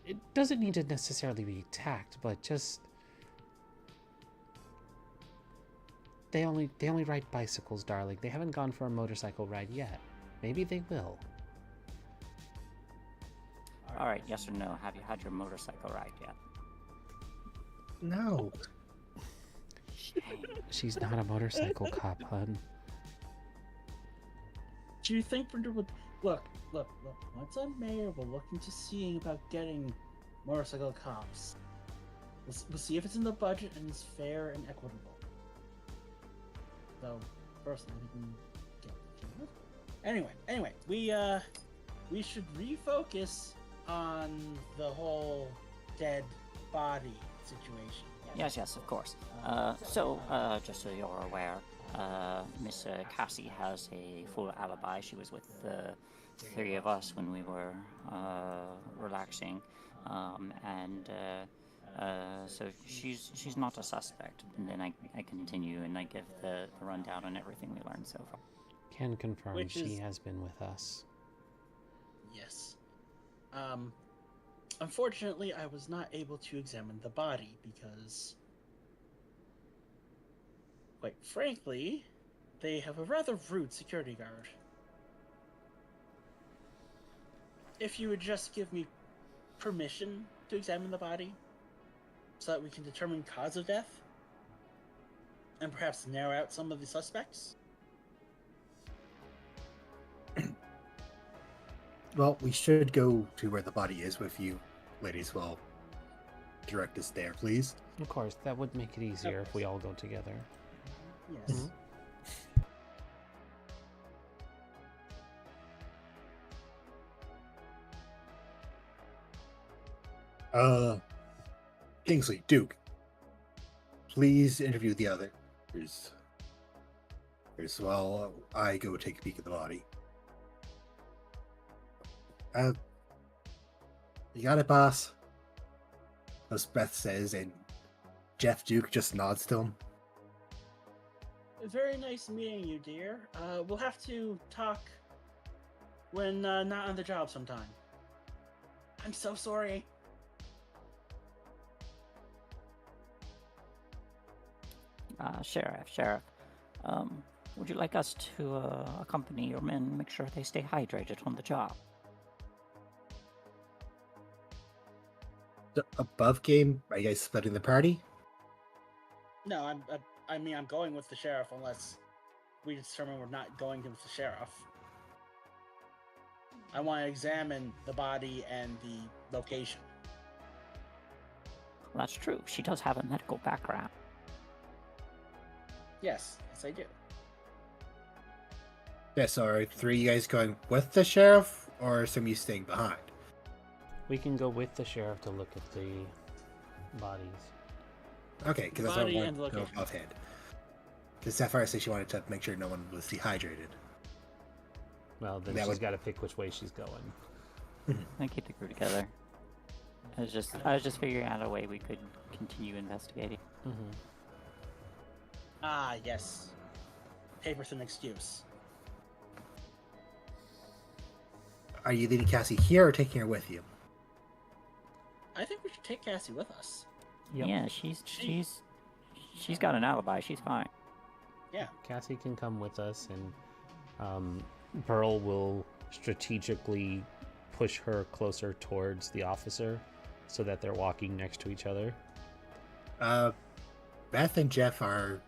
It doesn't need to necessarily be tact, but just they only ride bicycles, darling. They haven't gone for a motorcycle ride yet. Maybe they will. All right, yes or no? Have you had your motorcycle ride yet? no. Shame. She's not a motorcycle cop, hun. Do you think Brindlewood... Look. Once I'm mayor, we'll look into seeing about getting motorcycle cops. We'll see if it's in the budget and it's fair and equitable. Though, personally, we can get... Anyway, we should refocus on the whole dead body situation. Yes, of course. So, just so you're aware, Miss Cassie has a full alibi. She was with the three of us when we were relaxing, so she's not a suspect. And then I continue and I give the rundown on everything we learned so far. Can confirm Which she is- has been with us. Yes. Unfortunately, I was not able to examine the body because, quite frankly, they have a rather rude security guard. if you would just give me permission to examine the body so that we can determine cause of death and perhaps narrow out some of the suspects. Well, we should go to where the body is with you, ladies. Will direct us there, please. Of course, that would make it easier if we all go together. Yes. Kingsley, Duke, please interview the others. As well, I go take a peek at the body. You got it, boss. As Beth says, and Jeff Duke just nods to him. Very nice meeting you, dear. We'll have to talk when not on the job sometime. I'm so sorry. Sheriff, would you like us to accompany your men, make sure they stay hydrated on the job? The above game, are you guys splitting the party? No, I'm going with the sheriff unless we determine we're not going with the sheriff. I want to examine the body and the location. Well, that's true. She does have a medical background. Yes, I do. Yeah, so are three of you guys going with the sheriff, or some of you staying behind? We can go with the sheriff to look at the bodies. Okay, because that's what I Body wanted and to know location. offhand. Because Sapphire said she wanted to make sure no one was dehydrated. Well, then That she's would- got to pick which way she's going. And keep the crew together. I was just figuring out a way we could continue investigating. Mm-hmm. Ah, yes. Paper's an excuse. Are you leaving Cassie here or taking her with you? I think we should take Cassie with us. Yep. Yeah, she's got an alibi. She's fine. Yeah. Cassie can come with us, and Pearl will strategically push her closer towards the officer so that they're walking next to each other. Beth and Jeff are...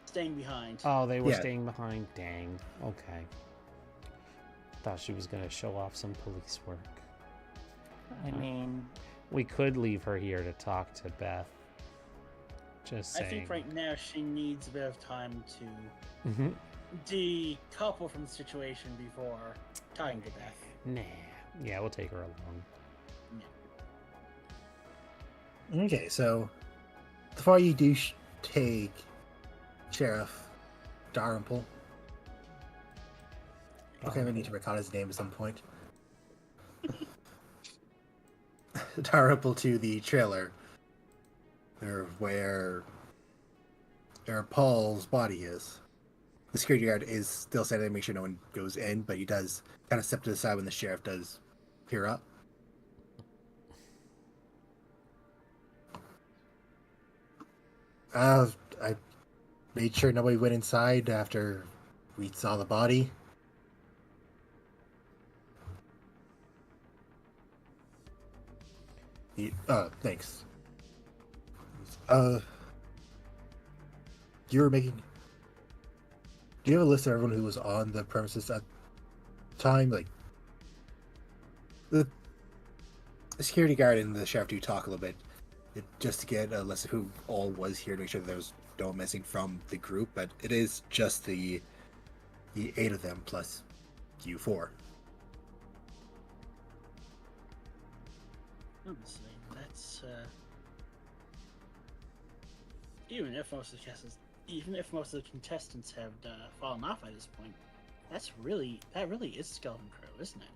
Staying behind. Oh, they were Yeah. staying behind. Dang. Okay. Thought she was going to show off some police work. I mean, We could leave her here to talk to Beth. Just I saying. think right now she needs a bit of time to Mhm. decouple from the situation before talking to Beth. Nah. Yeah, we'll take her along. Okay, so before you do take Sheriff Dalrymple. Okay, I need to recall his name at some point. Dalrymple to the trailer, where Paul's body is. The security guard is still standing to make sure no one goes in, but he does kind of step to the side when the sheriff does peer up. I made sure nobody went inside after we saw the body. Thanks. You were making... Do you have a list of everyone who was on the premises at the time? Like, the security guard and the sheriff do talk a little bit, just to get a list of who all was here to make sure that there was no one missing from the group, but it is just the 8 of them plus you 4. Honestly, that's even if most of the contestants have fallen off by this point, that really is skeleton crew, isn't it?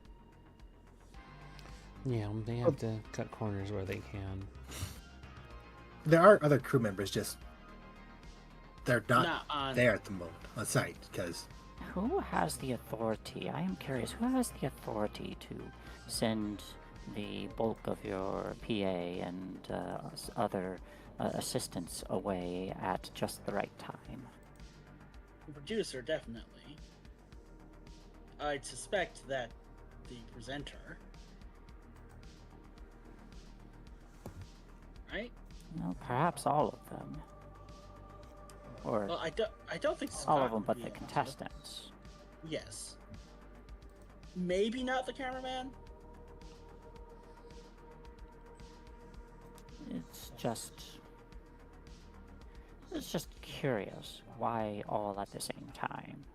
Yeah, they have to cut corners where they can. There are other crew members, just they're not on there at the moment on site because who has the authority? I am curious. Who has the authority to send the bulk of your PA and other assistants away at just the right time? the producer, definitely. I'd suspect that the presenter Well, perhaps all of them. Or Well, I don't think all Scott of them would but be the able to. contestants. Yes. Maybe not the cameraman. It's just curious why all at the same time.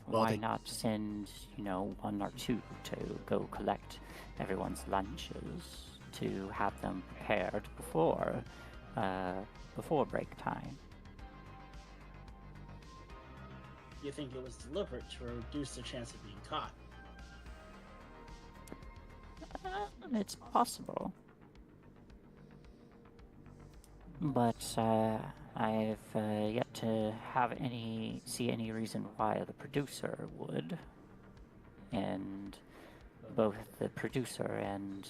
Well, Why they- not send, one or two to go collect everyone's lunches to have them prepared before break time? You think it was deliberate to reduce the chance of being caught? It's possible. But I've yet to see any reason why the producer would. And both the producer and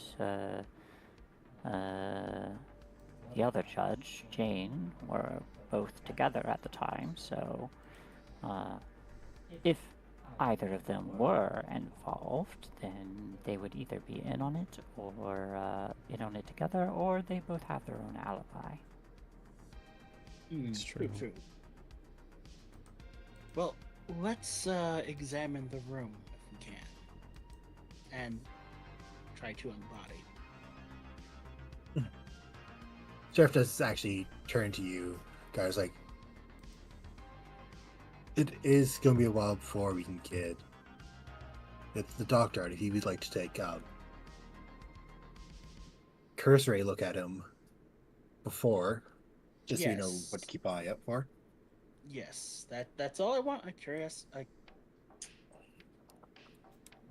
the other judge, Jane, were both together at the time, so if either of them were involved, then they would either be in on it or in on it together, or they both have their own alibi. It's true. True. Well, let's examine the room if we can, and try to unbody. Sheriff does actually turn to you guys like, it is going to be a while before we can get the doctor out if he would like to take cursory look at him before, just so you know Yes. what to keep an eye out for. Yes, that's all I want. I'm curious.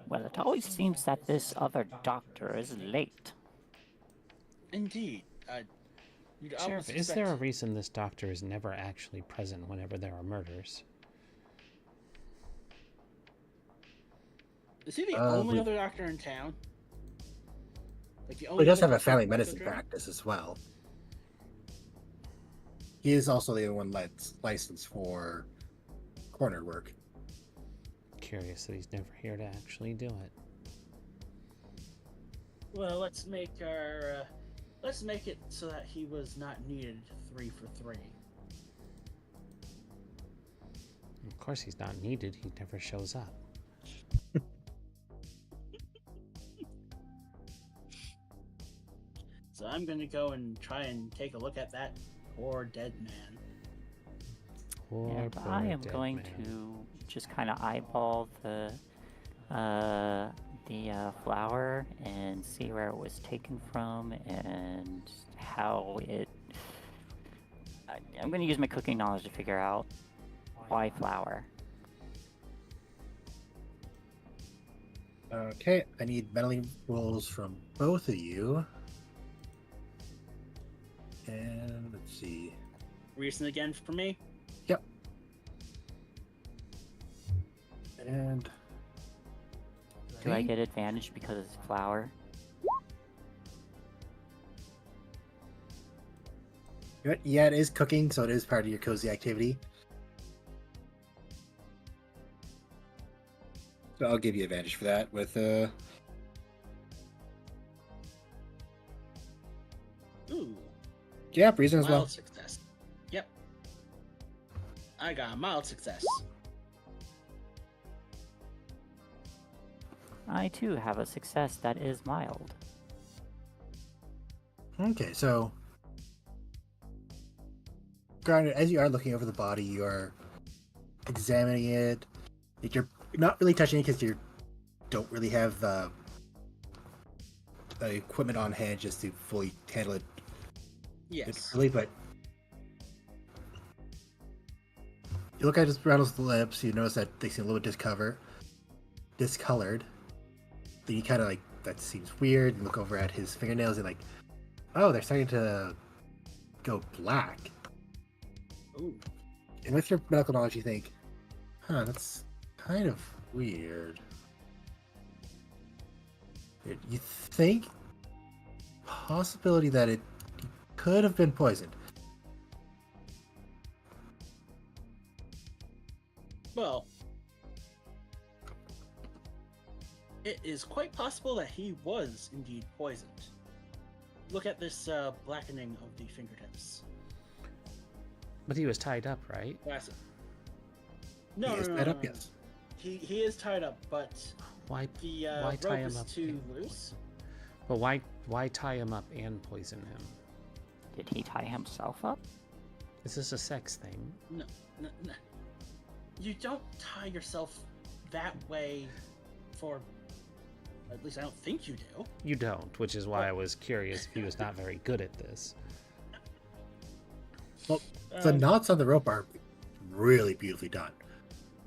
Well, it always seems that this other doctor is late. Indeed. You'd always Sheriff, is there a expect- reason this doctor is never actually present whenever there are murders? Is he the Uh, only we- other doctor in town? Like the Well, he does other have a doctor family in medicine Brindlewood Bay? practice as well. He is also the only one that's licensed for corner work. Curious that he's never here to actually do it. Well, let's make it so that he was not needed 3 for 3. Of course, he's not needed. He never shows up. So I'm gonna go and try and take a look at that poor dead man. Poor, But poor I am dead going man. to just kind of eyeball the flower and see where it was taken from and how it. I'm going to use my cooking knowledge to figure out why flour. Okay, I need meddling rolls from both of you. And let's see. Reason again for me? Yep. And Do I get advantage because it's flour? Yeah, it is cooking, so it is part of your cozy activity. So I'll give you advantage for that with Ooh, yeah, reason as mild well. success. Yep. I got a mild success. I too have a success that is mild. Okay, so granted, as you are looking over the body, you are examining it. You're not really touching it because you don't really have the equipment on hand just to fully handle it Yes. really. But you look at his Reynolds lips, you notice that they seem a little bit discolored. Then you kind of like, that seems weird, and look over at his fingernails and like, oh, they're starting to go black. Ooh. And with your medical knowledge, you think, that's kind of weird. You think possibility that it could have been poisoned. Well, it is quite possible that he was indeed poisoned. look at this blackening of the fingertips. But he was tied up, right? That's it. No, He no, is no, tied no, up, no. yes. He is tied up, but Why the why tie rope him is up? too loose. But why tie him up and poison him? Did he tie himself up? Is this a sex thing? No, no, no. You don't tie yourself that way for. At least I don't think you do. You don't, which is why I was curious if he was not very good at this. Well, the knots on the rope are really beautifully done.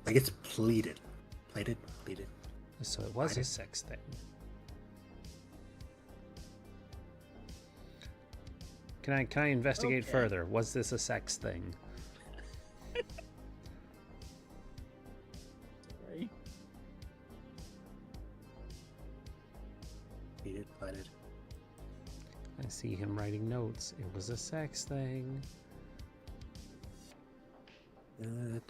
Like it's pleated. Pleated? So it was a sex thing. Can I investigate Okay. further? Was this a sex thing? Sorry. Pleated. I see him writing notes. It was a sex thing. Good.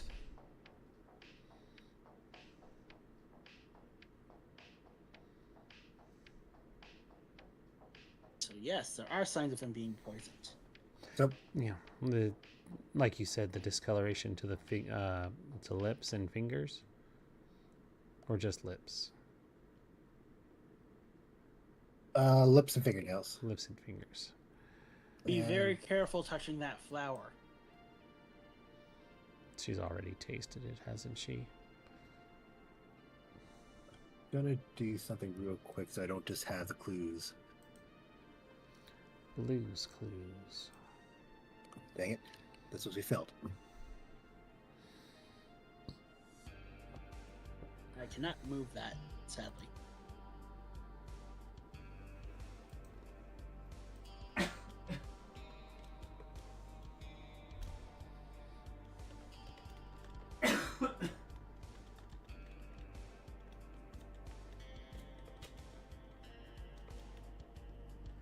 So yes, there are signs of him being poisoned. So, Yeah, like you said, the discoloration to to lips and fingers, or just lips, lips and fingernails. lips and fingers. Be very And- careful touching that flower. She's already tasted it, hasn't she? Gonna do something real quick so I don't just have the clues. Blues Clues. Dang it. That's what we felt. I cannot move that, sadly.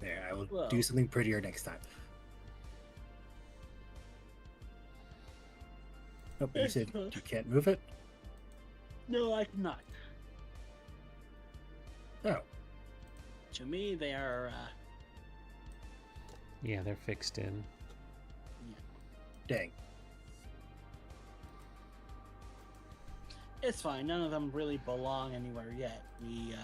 There, I will Whoa. do something prettier next time. Nope, you said you can't move it? No, I cannot. Oh, To me, they are. Yeah, they're fixed in. dang. It's fine. None of them really belong anywhere yet. We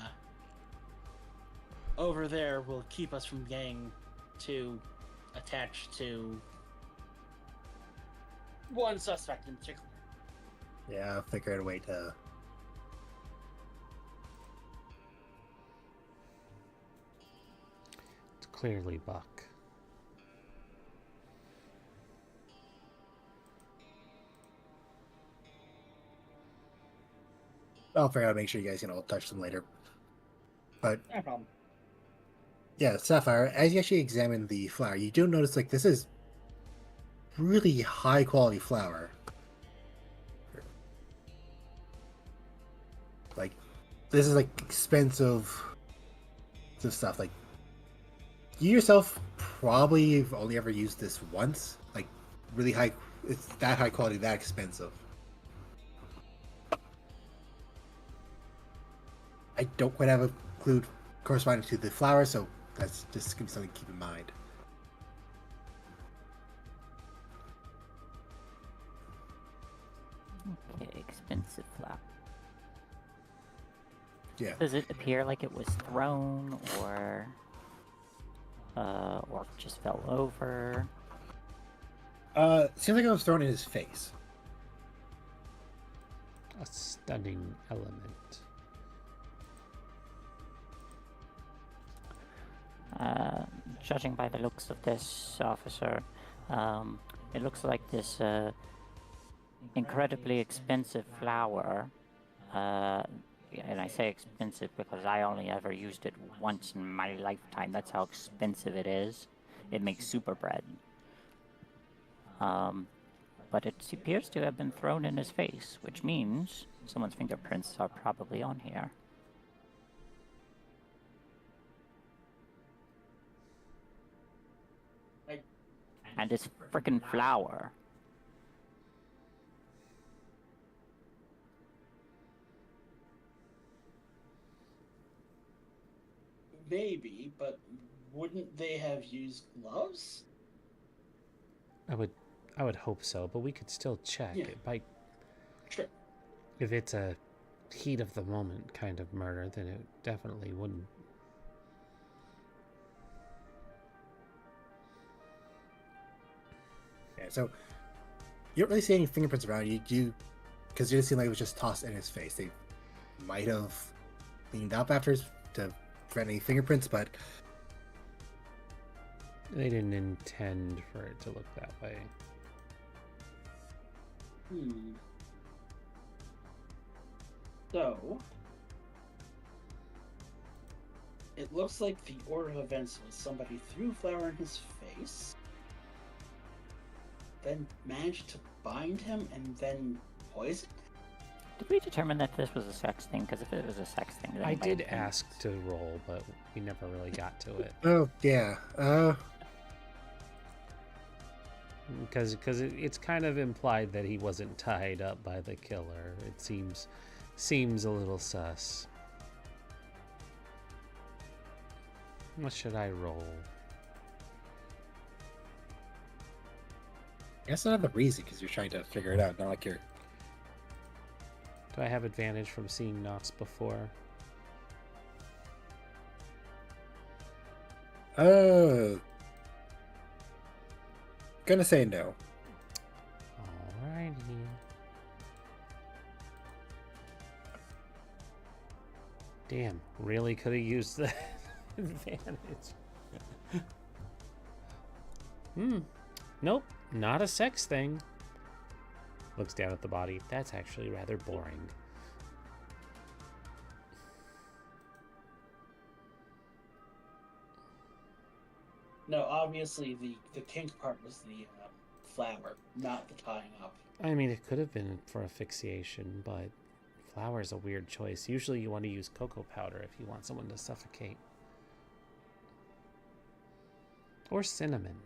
over there will keep us from getting too attached to one suspect in particular. Yeah, I'll figure out a way to... It's clearly Buck. I'll figure out to make sure you guys can all touch them later. But No problem. yeah, Sapphire, as you actually examine the flower, you do notice like this is really high quality flour. Like this is like expensive stuff. Like you yourself probably have only ever used this once. Like really high, it's that high quality, that expensive. I don't quite have a clue corresponding to the flower, so that's just gonna be something to keep in mind. Okay, expensive flower. Yeah. Does it appear like it was thrown or just fell over? Seems like it was thrown in his face. A stunning element. Judging by the looks of this officer, it looks like this incredibly expensive flower. And I say expensive because I only ever used it once in my lifetime. That's how expensive it is. It makes super bread. But it appears to have been thrown in his face, which means someone's fingerprints are probably on here. And this frickin' flower. Maybe, but wouldn't they have used gloves? I would hope so, but we could still check. Yeah. It might, Sure. if it's a heat of the moment kind of murder, then it definitely wouldn't. Yeah, so you don't really see any fingerprints around you, because it just seemed like it was just tossed in his face. They might have cleaned up after to prevent any fingerprints, but They didn't intend for it to look that way. So, it looks like the order of events was somebody threw flour in his face, then managed to bind him, and then poison. Did we determine that this was a sex thing? Because if it was a sex thing, then I it might did have been- ask to roll, but we never really got to it. oh yeah, Because it's kind of implied that he wasn't tied up by the killer. It seems a little sus. What should I roll? that's not the reason because you're trying to figure it out. Not like you're. Do I have advantage from seeing knots before? Gonna say no. Alrighty. Damn, really could have used the advantage. Nope, not a sex thing. Looks down at the body. That's actually rather boring. No, obviously the kink part was the flour, not the tying up. I mean, it could have been for asphyxiation, but flour is a weird choice. Usually you want to use cocoa powder if you want someone to suffocate. Or cinnamon.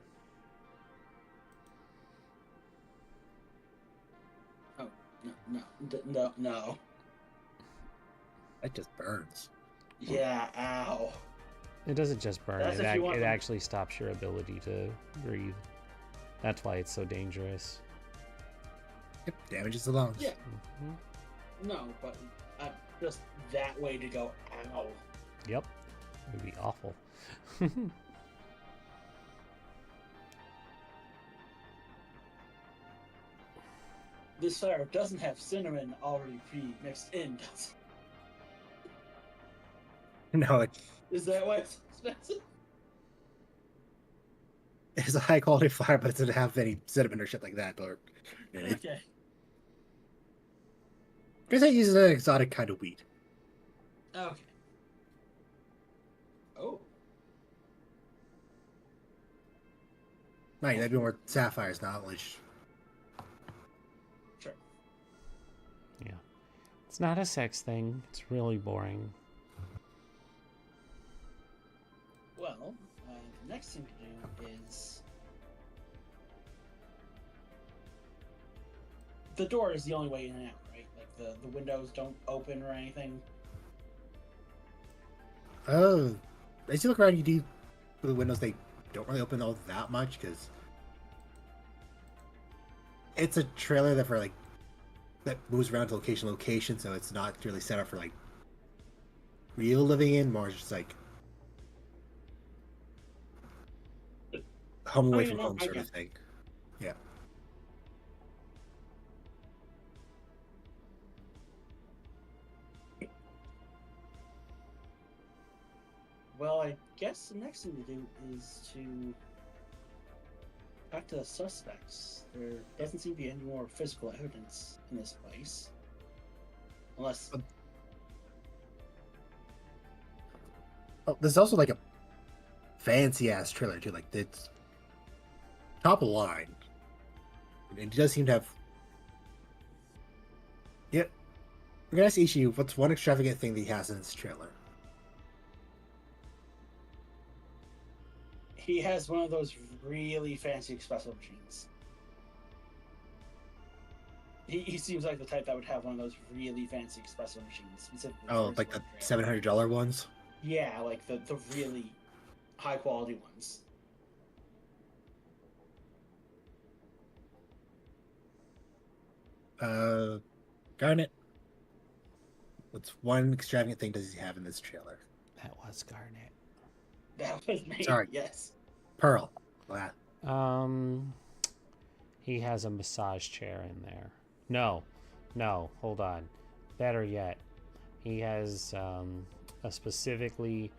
Oh, no. That just burns. Yeah, ow. It doesn't just burn, That's it, if you want it them- actually stops your ability to breathe. That's why it's so dangerous. Yep, damages the lungs. Yeah. Mhm. No, but just that way to go, ow. Yep. It would be awful. This flour doesn't have cinnamon already pre-mixed in, does it? No, Is that why it's expensive? it's a high quality flour, but it doesn't have any cinnamon or shit like that. Or Okay. because it uses an exotic kind of wheat. Okay. Oh. Right, that'd be more Sapphire's knowledge. Sure. Yeah. It's not a sex thing. It's really boring. Well, the next thing to do is... The door is the only way in and out, right? Like, the windows don't open or anything? Oh, as you look around, you do the windows. They don't really open all that much because it's a trailer that moves around to location to location, so it's not really set up for like real living in. More just like home away you from know, home I sort get of thing. Yeah. Well, I guess the next thing to do is to talk to the suspects. There doesn't seem to be any more physical evidence in this place. Unless... Oh, there's also like a fancy ass trailer too. Like it's top of the line. And it does seem to have. Yeah, we're gonna ask Ishi what's one extravagant thing that he has in his trailer. He has one of those really fancy espresso machines. He seems like the type that would have one of those really fancy espresso machines. Specifically for Oh, his like the work trailer. $700 ones. Yeah, like the really high quality ones. Garnet, what's one extravagant thing does he have in this trailer? That was Garnet. That was me. Sorry. Yes. Pearl. Wow. He has a massage chair in there. No, hold on. Better yet, he has a specifically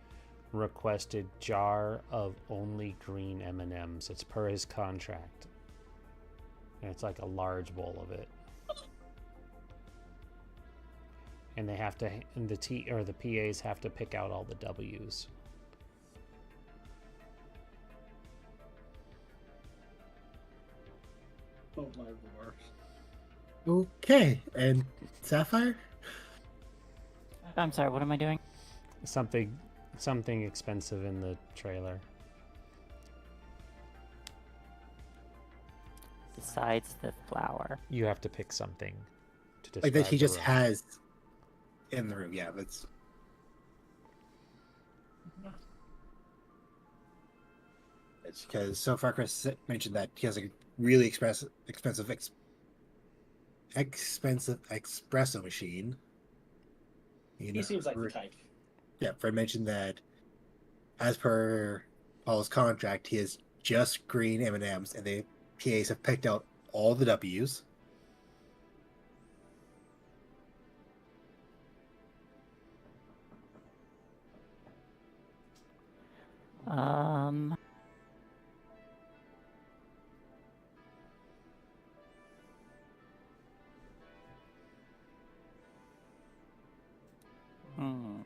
requested jar of only green M&Ms. It's per his contract. And it's like a large bowl of it. And they have to, and the PAs have to pick out all the W's. Oh my lord. Okay, and Sapphire? I'm sorry, what am I doing? Something expensive in the trailer. Besides the flower. You have to pick something to describe Like that he the just room. has in the room. Yeah, that's. It's because so far Chris mentioned that he has a really expensive espresso machine. He seems like the type. Yeah, Fred mentioned that as per Paul's contract, he has just green M&Ms, and the PAs have picked out all the W's. Um. Hmm.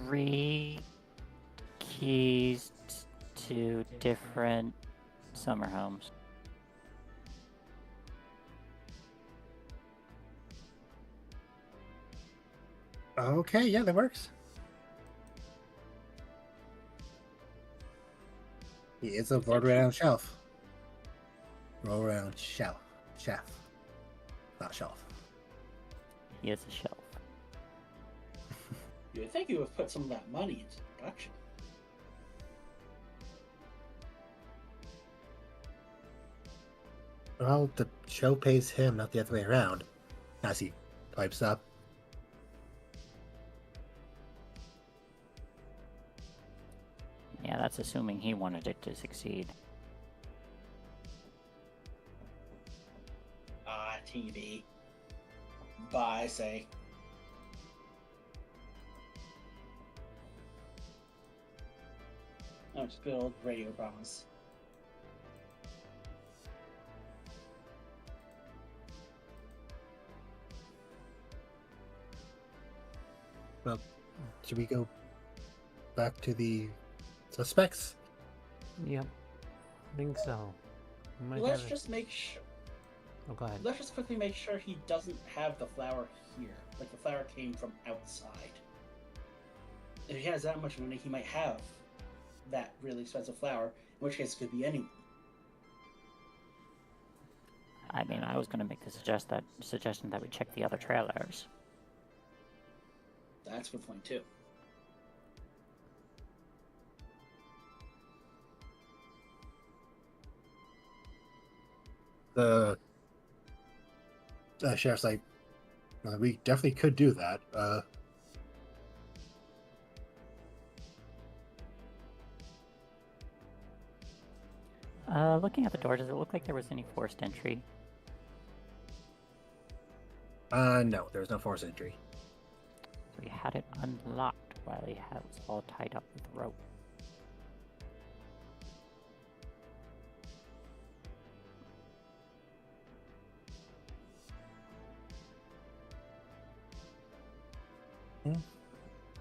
Three keys to different summer homes. Okay, yeah, that works. It's a board around shelf. Roll around shelf. Chef. Not shelf. He has a shelf. You would think you would put some of that money into production. Well, the show pays him, not the other way around. As he pipes up. Yeah, that's assuming he wanted it to succeed. TV. Bye, say. Oh, just good old radio promise. Well, should we go back to the suspects? Yep. I think so. Let's just make sure. Oh, go ahead. Let's just quickly make sure he doesn't have the flower here. Like the flower came from outside. If he has that much money, he might have that really expensive flower, in which case it could be anyone. I mean, I was going to make the suggestion that we check the other trailers. That's a good point, too. The sheriff's like, we definitely could do that. Looking at the door, does it look like there was any forced entry? No, there's no force entry. So he had it unlocked while he was all tied up with rope.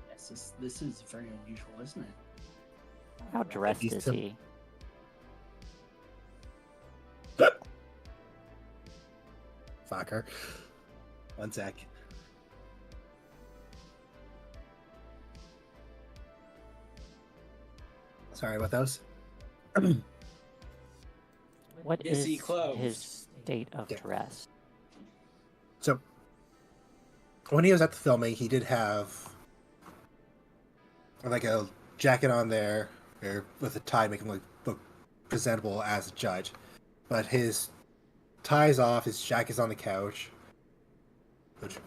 Yes, this is very unusual, isn't it? How dressed He's is some- he? Fucker. One sec. Sorry about those. What Is is he clothed? his state of Yeah. dress? So, when he was at the filming, he did have like a jacket on there, or with a tie, make him look presentable as a judge. But his tie's off, his jacket's on the couch. Which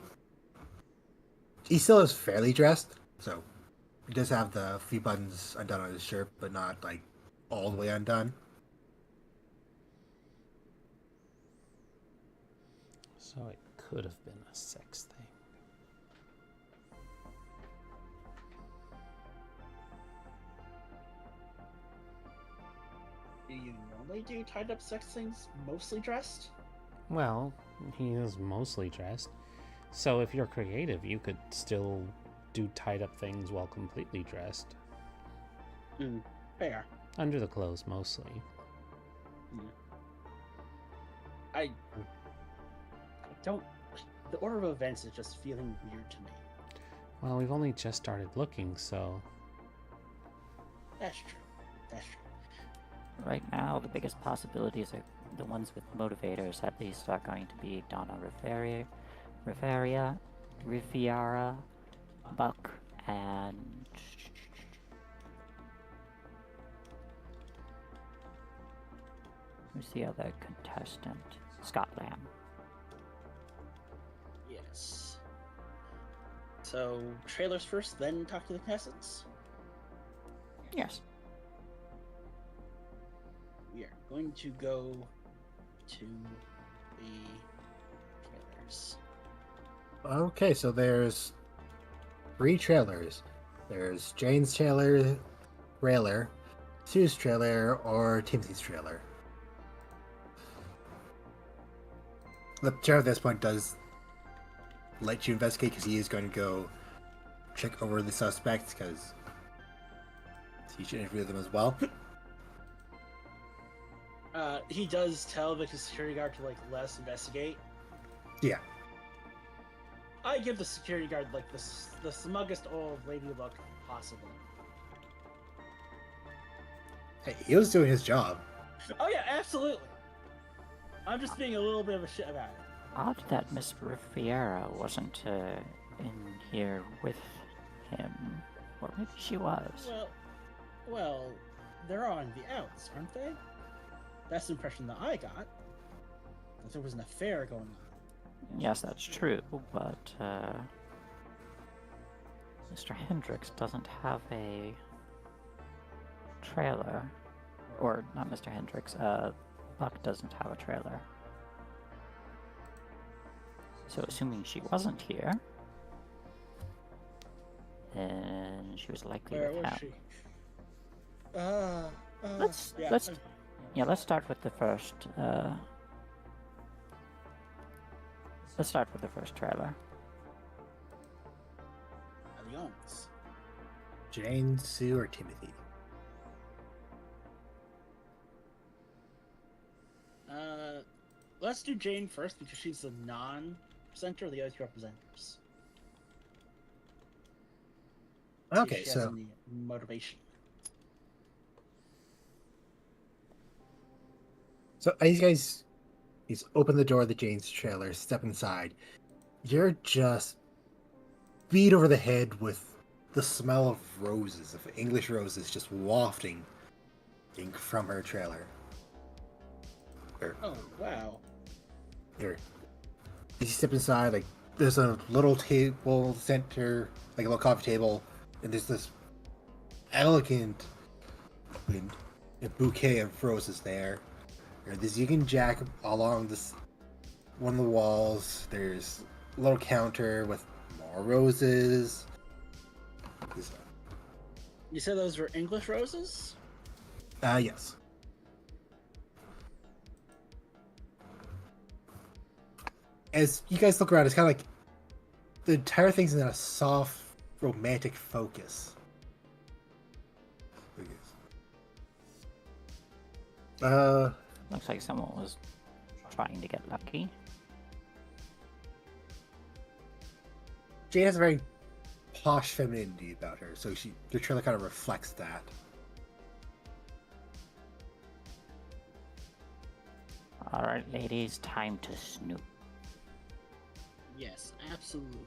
he still is fairly dressed, so he does have the few buttons undone on his shirt, but not like all the way undone. So it could have been a sex thing. Do you normally do tied up sex things mostly dressed? Well, he is mostly dressed. So if you're creative, you could still do tied up things while completely dressed. Fair. Under the clothes, mostly. I don't. The order of events is just feeling weird to me. Well, we've only just started looking, so... That's true. That's true. Right now, the biggest possibilities are the ones with motivators, at least, are going to be Donna Riviera, Buck, and... Who's the other contestant? Scott Lamb. Yes. So, trailers first, then talk to the contestants? Yes. We are going to go to the trailers. Okay, so there's 3 trailers. There's Jane's trailer, Sue's trailer, or Timothy's trailer. The chair at this point does let you investigate because he is going to go check over the suspects because he should interview them as well. He does tell the security guard to let us investigate. Yeah. I give the security guard the smuggest old lady look possible. Hey, he was doing his job. Oh yeah, absolutely. I'm just being a little bit of a shit about it. Odd that Miss Riviera wasn't in here with him. Or maybe she was. Well, they're on the outs, aren't they? That's the impression that I got. That there was an affair going on. Yes, that's true, but Mr. Hendricks doesn't have a trailer. Or, not Mr. Hendricks, Buck doesn't have a trailer. So, assuming she wasn't here, then she was likely Where with was him. she? Let's start with the first. Let's start with the first trailer. Alliance. Jane, Sue, or Timothy? Let's do Jane first because she's the non-presenter, the other 2 representatives. See if Okay, she has so any motivation. as you guys open the door of the Jane's trailer, step inside. You're just beat over the head with the smell of roses, of English roses, just wafting from her trailer. Oh, wow. Here, as you step inside, there's a little table center, a little coffee table, and there's this elegant bouquet of roses there. There's Union Jack along one of the walls. There's a little counter with more roses. You said those were English roses? Yes. As you guys look around, it's kind of like the entire thing's in a soft, romantic focus. Looks like someone was trying to get lucky. Jane has a very posh femininity about her, so the trailer kind of reflects that. Alright, ladies, time to snoop. Yes, absolutely.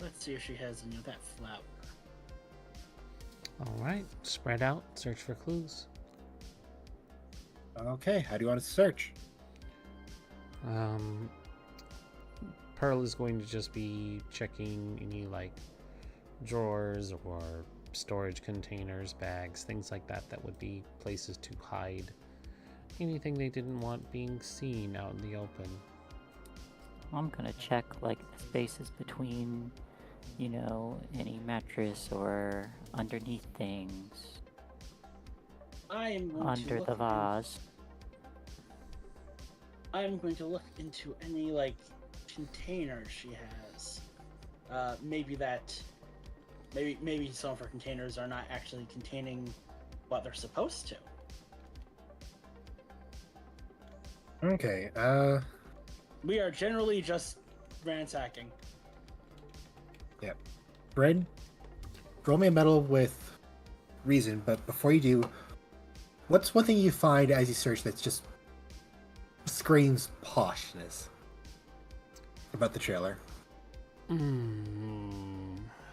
Let's see if she has any of that flour. All right, spread out, search for clues. Okay, how do you want to search? Pearl is going to just be checking any like drawers or storage containers, bags, things like that that would be places to hide anything they didn't want being seen out in the open. I'm gonna check like the spaces between, you know, any mattress or underneath things, I am going to under look the vase. I'm going to look into any like containers she has. Maybe some of her containers are not actually containing what they're supposed to. Okay, We are generally just ransacking. yeah. Bryn, roll me a medal with reason, but before you do, what's one thing you find as you search that's just screams poshness about the trailer?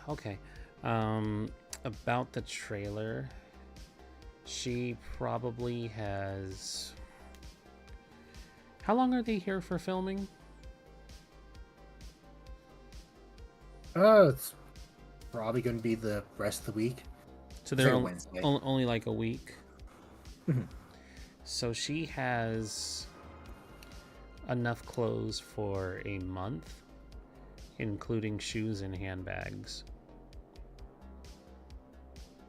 Okay. About the trailer, she probably has. How long are they here for filming? It's probably going to be the rest of the week. So they're Wednesday. only like a week. Mhm. So she has enough clothes for a month, including shoes and handbags.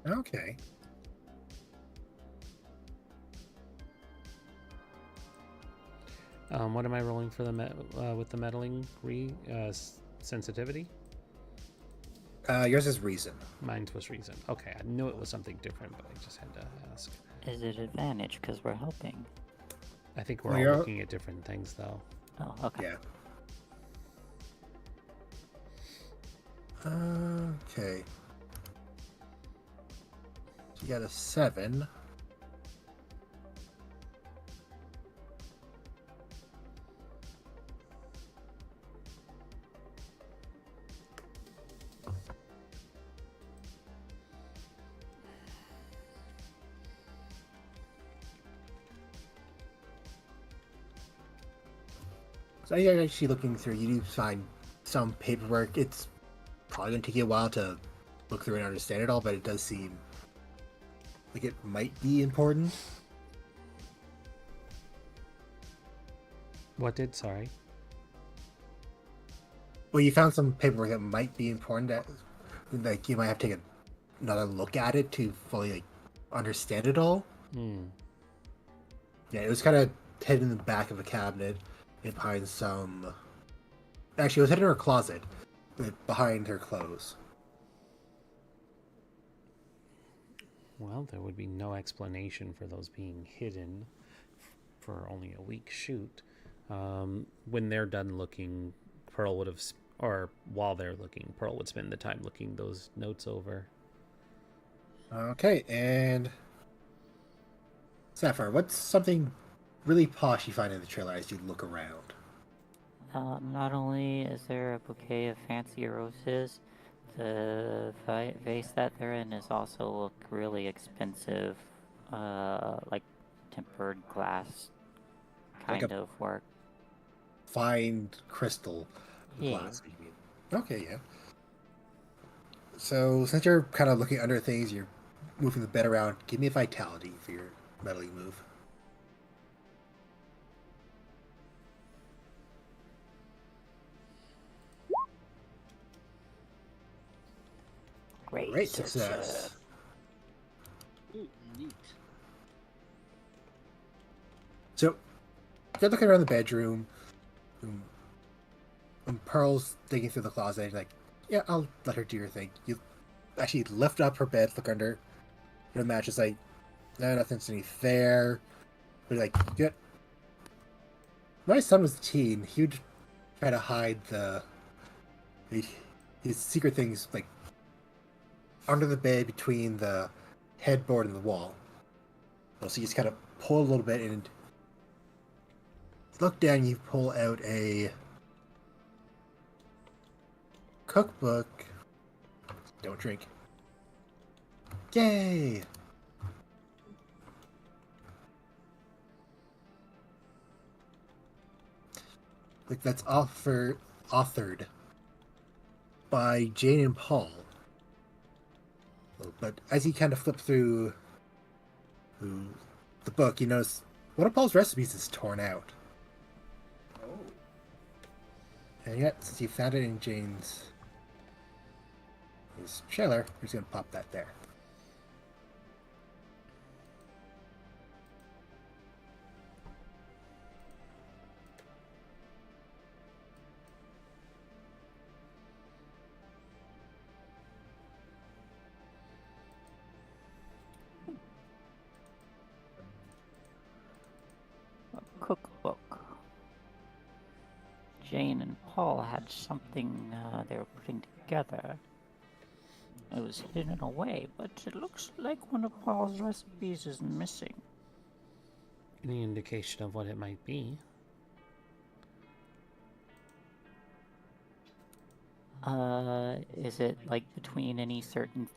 Okay. What am I rolling for with the meddling sensitivity? Yours is reason. Mine was reason. Okay, I knew it was something different, but I just had to ask. Is it advantage because we're helping? I think we're Well, all you're- looking at different things, though. Oh, okay. Yeah. Okay. You got a 7. So you're actually looking through, you do find some paperwork. It's probably going to take you a while to look through and understand it all, but it does seem like it might be important. What did? Sorry. Well, you found some paperwork that might be important. That, like, you might have to take another look at it to fully like understand it all. Yeah, it was kind of hidden in the back of a cabinet and behind some. Actually, it was hidden in her closet, behind her clothes. Well, there would be no explanation for those being hidden for only a week shoot. When they're done looking, Pearl would have, or while they're looking, Pearl would spend the time looking those notes over. Okay, and Sapphire, what's something really posh you find in the trailer as you look around? Not only is there a bouquet of fancy roses, the vase that they're in is also look really expensive, like tempered glass Like kind a- of work. Fine crystal Yeah. glass. You mean? Okay, yeah. So since you're kind of looking under things, you're moving the bed around. Give me a vitality for your meddling move. Great, Great success. Ooh, neat. So you're looking around the bedroom. And Pearl's digging through the closet. And like, yeah, I'll let her do her thing. You actually lift up her bed, look under the mattress, like, no, nothing's underneath there. But like, yeah. My son was a teen. He would try to hide his secret things like under the bed between the headboard and the wall. So you just kind of pull a little bit, and look down, you pull out a cookbook. Don't drink. Yay! Like that's authored by Jane and Paul. But as you kind of flip through the book, you notice one of Paul's recipes is torn out. Oh. And yet, since you found it in Jane's his trailer, we're just gonna pop that there. A cookbook. Jane and Paul had something they were putting together. It was hidden away, but it looks like one of Paul's recipes is missing. Any indication of what it might be? Is it like between any certain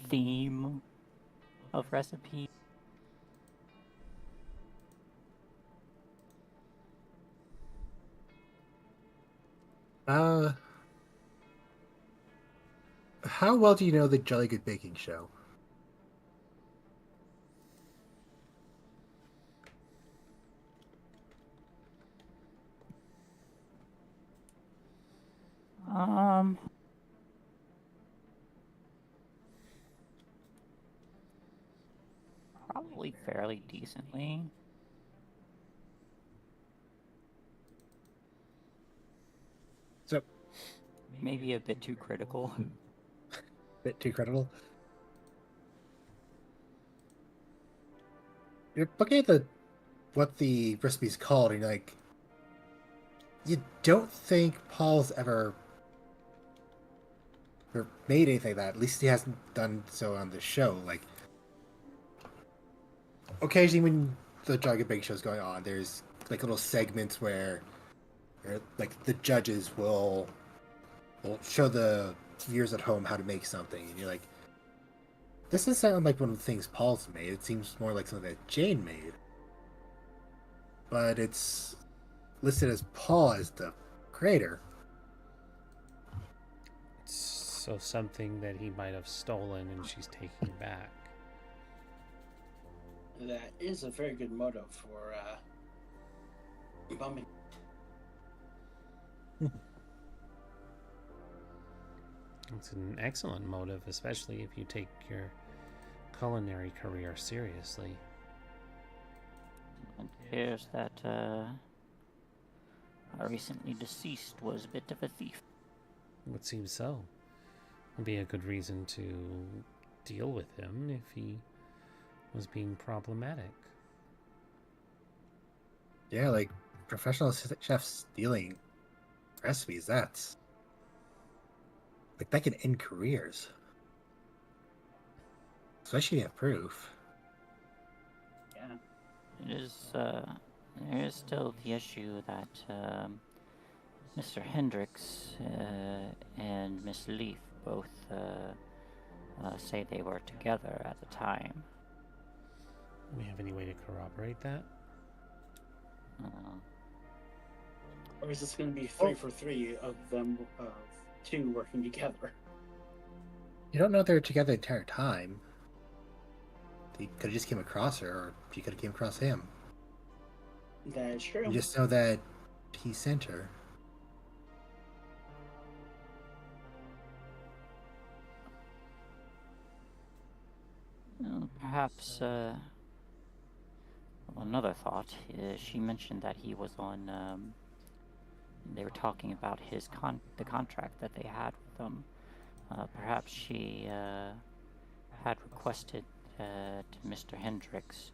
theme of recipe? How well do you know the Jolly Good Baking Show? Probably fairly decently. So, Maybe a bit too critical. bit too credible. You're looking at what the recipe's called, and you're like, you don't think Paul's ever made anything like that. At least he hasn't done so on the show. Like, occasionally when the Jolly Good Baking Show is going on, there's like little segments where like the judges will show the viewers at home how to make something, and you're like, this doesn't sound like one of the things Paul's made. It seems more like something that Jane made. But it's listed as Paul as the creator. So something that he might have stolen and she's taking back. That is a very good motive for bumming. It's an excellent motive, especially if you take your culinary career seriously. It appears that our recently deceased was a bit of a thief. It would seem so. Would be a good reason to deal with him if he was being problematic. Yeah, like professional chefs stealing recipes, that's like that can end careers. Especially if you have proof. Yeah. It is, there is still the issue that Mr. Hendricks and Miss Leaf both say they were together at the time. Do we have any way to corroborate that? Or is this going to be 3 for 3 of them, two working together? You don't know they're together the entire time. He could have just came across her, or she could have came across him. That is true. You just know that he sent her. Perhaps, another thought, she mentioned that he was on, they were talking about the contract that they had with them. Perhaps she had requested to Mr. Hendricks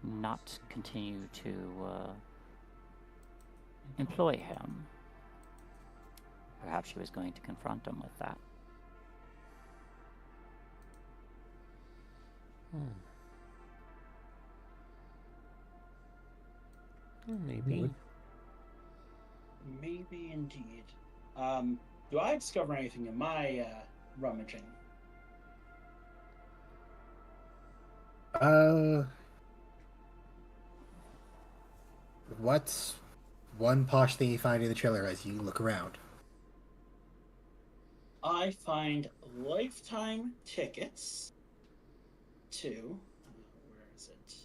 not continue to employ him. Perhaps she was going to confront him with that. Maybe. Maybe indeed. Do I discover anything in my rummaging? What's one posh thing you find in the trailer as you look around? I find lifetime tickets to where is it?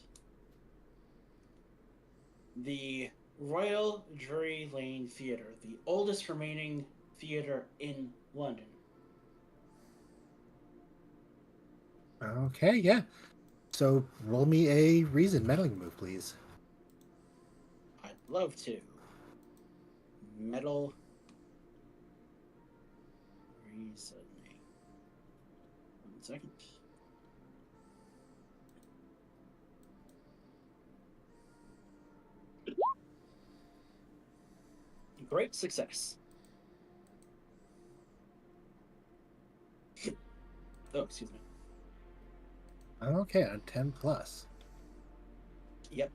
The Royal Drury Lane Theatre, the oldest remaining theatre in London. Okay, yeah. So roll me a reason meddling move, please. I'd love to. Metal reasoning. 1 second. Great success. Oh, excuse me. Okay, on 10 plus. Yep.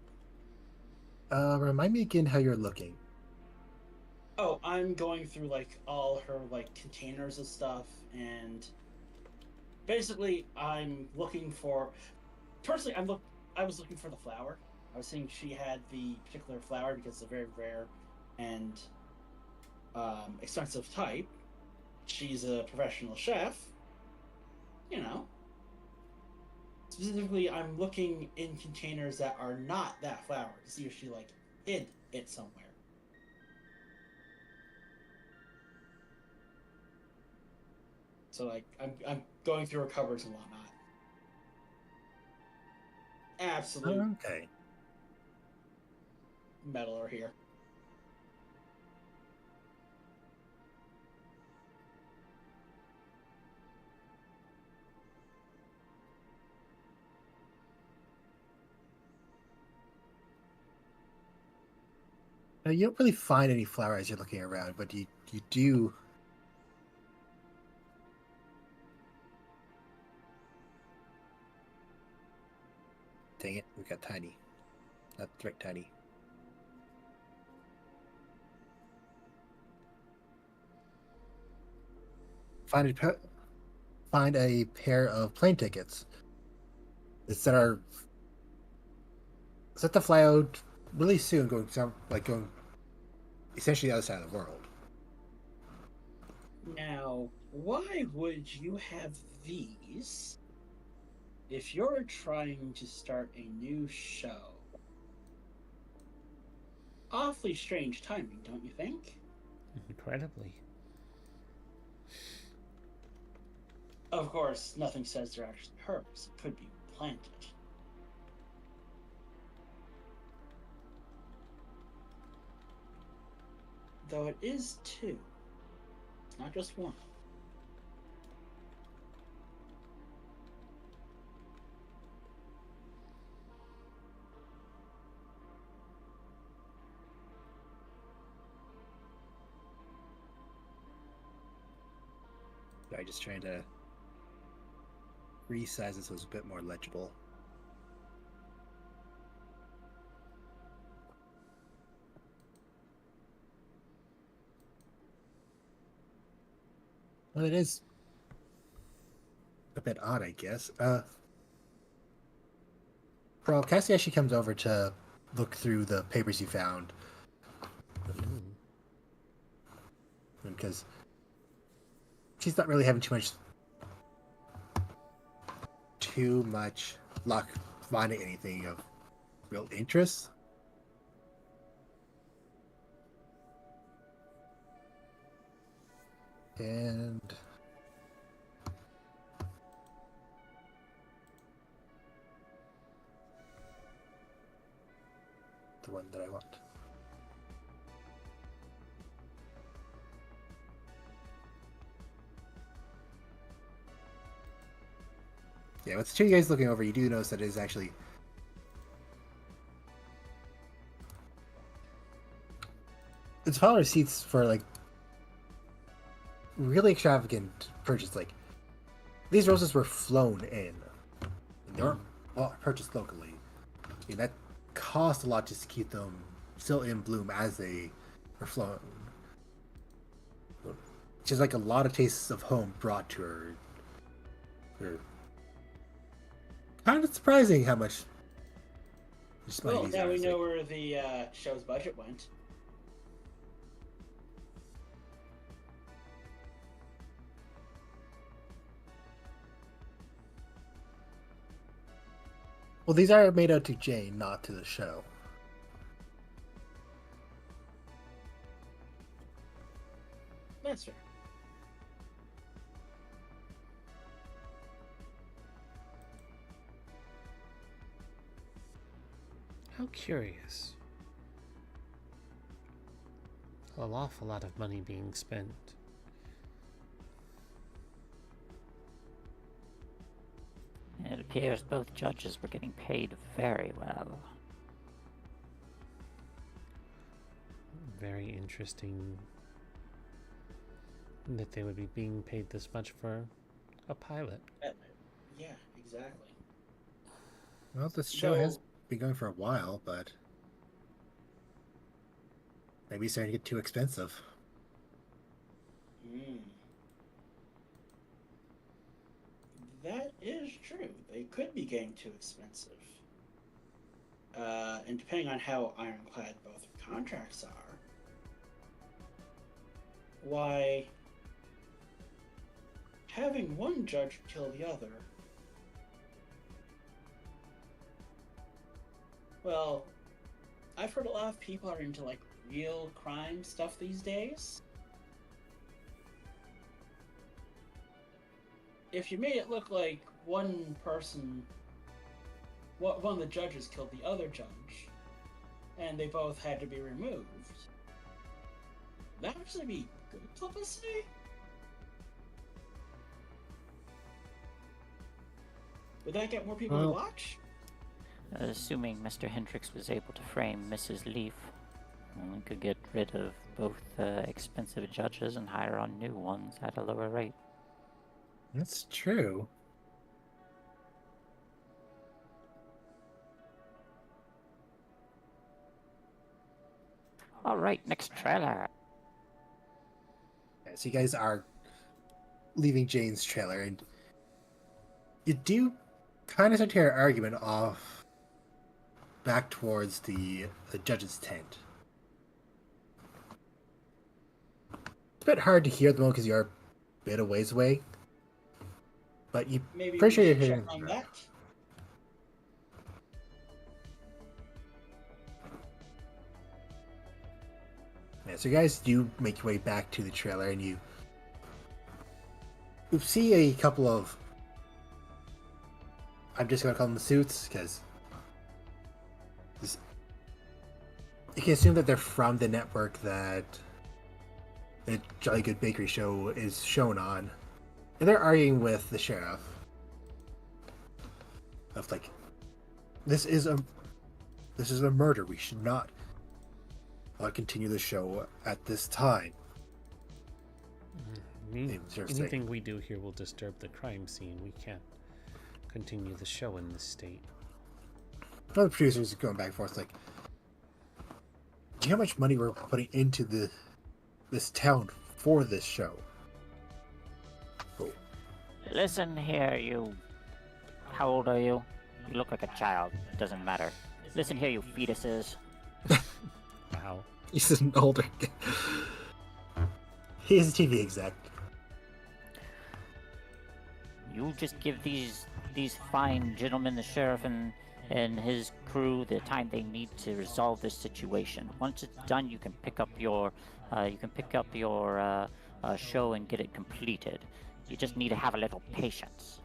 Remind me again how you're looking. Oh, I'm going through like all her like containers of stuff, and basically I'm looking for. Personally, I was looking for the flower. I was seeing she had the particular flower because it's a very rare and expensive type. She's a professional chef. You know. Specifically, I'm looking in containers that are not that flower to see if she like hid it somewhere. So like I'm going through her cupboards and whatnot. Absolute Okay. meddler here. Now, you don't really find any flower as you're looking around, but you do. Dang it, we got tiny. Not right tiny. Find a pair of plane tickets that are set to fly out really soon, going essentially the other side of the world. Now, why would you have these if you're trying to start a new show? Awfully strange timing, don't you think? Incredibly. Of course, nothing says they're actually hers. It could be planted. Though it is two. It's not just one. I'm just trying to resize this so it's a bit more legible. Well, it is a bit odd, I guess. Well, Cassie actually comes over to look through the papers you found. Because she's not really having too much luck finding anything of real interest. And the one that I want. Yeah, with the two you guys looking over, you do notice that it is actually it's file receipts for like really extravagant purchase. Like these roses were flown in. They weren't purchased locally. That cost a lot just to keep them still in bloom as they were flown. Just like a lot of tastes of home brought to her. Kind of surprising how much. Well, now we know where the show's budget went. Well, these are made out to Jane, not to the show. That's fair. How curious. An awful lot of money being spent. It appears both judges were getting paid very well. Very interesting that they would be being paid this much for a pilot. Yeah, exactly. Well, this show has been going for a while, but maybe it's starting to get too expensive. That is true. They could be getting too expensive. And depending on how ironclad both contracts are, why having one judge kill the other, well, I've heard a lot of people are into like real crime stuff these days. If you made it look like one of the judges killed the other judge, and they both had to be removed, that would actually be good publicity? Would that get more people to watch? Assuming Mr. Hendricks was able to frame Mrs. Leaf, we could get rid of both expensive judges and hire on new ones at a lower rate. That's true. All right, next trailer. Yeah, so you guys are leaving Jane's trailer, and you do kind of start to hear an argument off back towards the judge's tent. It's a bit hard to hear at the moment because you're a bit a ways away. But you Maybe pretty sure we you're should hearing check on that. Yeah, so you guys do make your way back to the trailer, and you see a couple of, I'm just gonna call them the suits because you can assume that they're from the network that the Jolly Good Bakery show is shown on. And they're arguing with the sheriff of like, this is a murder. We should not continue the show at this time. Anything we do here will disturb the crime scene. We can't continue the show in this state. One of the producers is going back and forth like, do you know how much money we're putting into this town for this show? Listen here, you. How old are you? You look like a child. Doesn't matter. Listen here, you fetuses. Wow. He's an older. He's a TV exec. You just give these fine gentlemen, the sheriff and his crew, the time they need to resolve this situation. Once it's done, you can pick up your show and get it completed. You just need to have a little patience.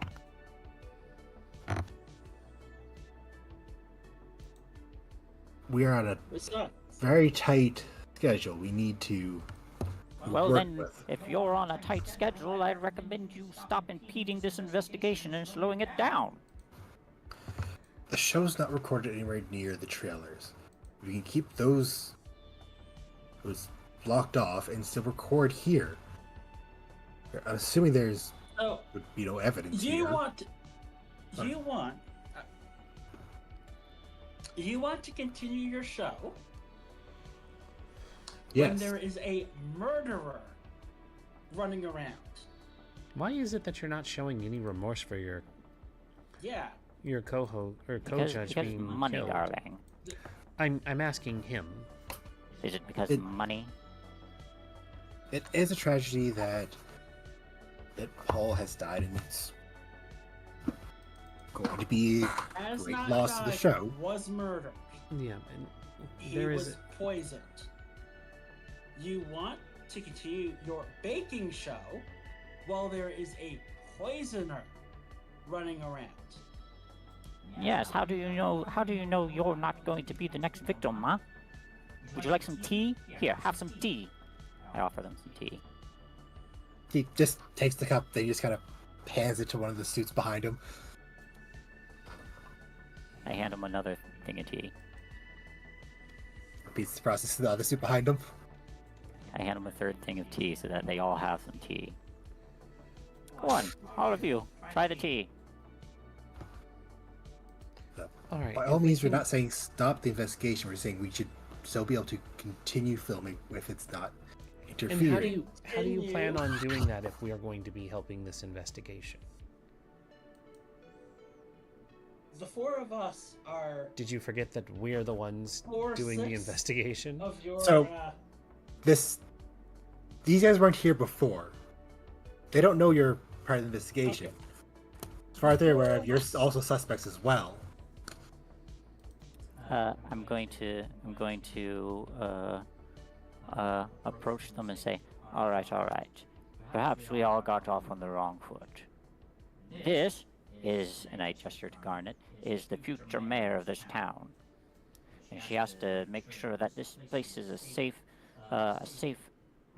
We are on a very tight schedule. We need to Well work then, with. if you're on a tight schedule, I'd recommend you stop impeding this investigation and slowing it down. The show's not recorded anywhere near the trailers. We can keep those blocked off and still record here. I'm assuming there's would be no evidence Do here. you want? You want to continue your show, when Yes. there is a murderer running around. Why is it that you're not showing any remorse for your Yeah. co-host or Because co-judge being money, killed? darling. I'm asking him. Is it because It- money? It is a tragedy that Paul has died, and it's going to be Has great not loss to the died, show. was murdered. Yeah, and He there was is. poisoned. You want to continue your baking show while there is a poisoner running around. Yes. How do you know? How do you know you're not going to be the next victim, huh? Would you like some tea? Here, have some tea. I offer them some tea. He just takes the cup, then he just kind of hands it to one of the suits behind him. I hand him another thing of tea. Repeats the process to the other suit behind him. I hand him a third thing of tea so that they all have some tea. Go on, all of you, try the tea. All right. By all means, we're not saying stop the investigation. We're saying we should still be able to continue filming if it's not And interfering. how do you plan on doing that if we are going to be helping this investigation? The four of us are Did you forget that we're the ones doing the 4/6 investigation? of your. So- These guys weren't here before. They don't know you're part of the investigation. As far as they're aware of, you're also suspects as well. I'm going to approach them and say, all right. Perhaps we all got off on the wrong foot. This is, and I gesture to Garnet, is the future mayor of this town. And she has to make sure that this place is a safe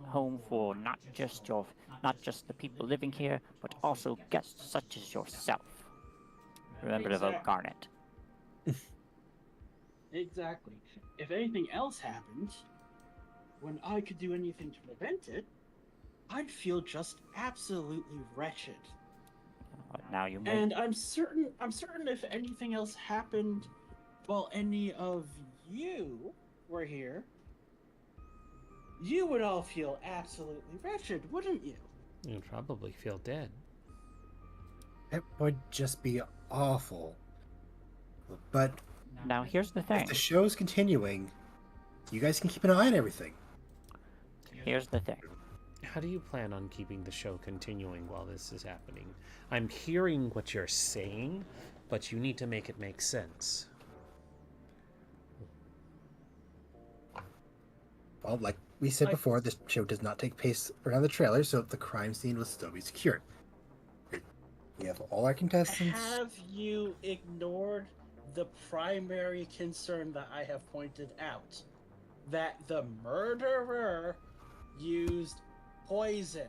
home for not just the people living here, but also guests such as yourself. Remember to vote Garnet. Exactly. If anything else happened, when I could do anything to prevent it, I'd feel just absolutely wretched. Now you may. And I'm certain if anything else happened while any of you were here, you would all feel absolutely wretched, wouldn't you? You'd probably feel dead. It would just be awful. But Now here's the if thing. the show's continuing, you guys can keep an eye on everything. Here's the thing. How do you plan on keeping the show continuing while this is happening? I'm hearing what you're saying, but you need to make it make sense. Well, like we said before, this show does not take place around the trailer, so the crime scene will still be secured. We have all our contestants. Have you ignored the primary concern that I have pointed out? That the murderer used poison.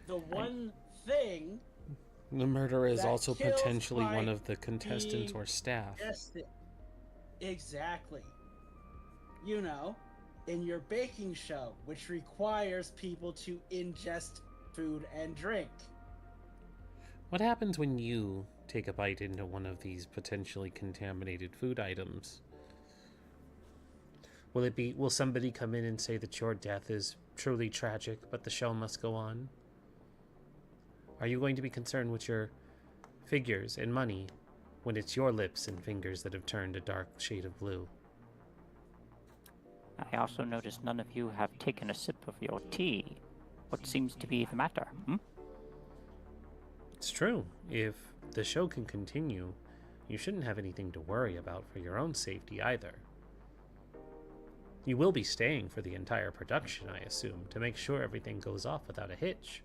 The one thing. The murderer is That also kills potentially by one of the contestants being or staff. Exactly. You know, in your baking show, which requires people to ingest food and drink. What happens when you take a bite into one of these potentially contaminated food items? Will somebody come in and say that your death is truly tragic, but the show must go on? Are you going to be concerned with your figures and money when it's your lips and fingers that have turned a dark shade of blue? I also notice none of you have taken a sip of your tea. What seems to be the matter, hmm? It's true. If the show can continue, you shouldn't have anything to worry about for your own safety either. You will be staying for the entire production, I assume, to make sure everything goes off without a hitch.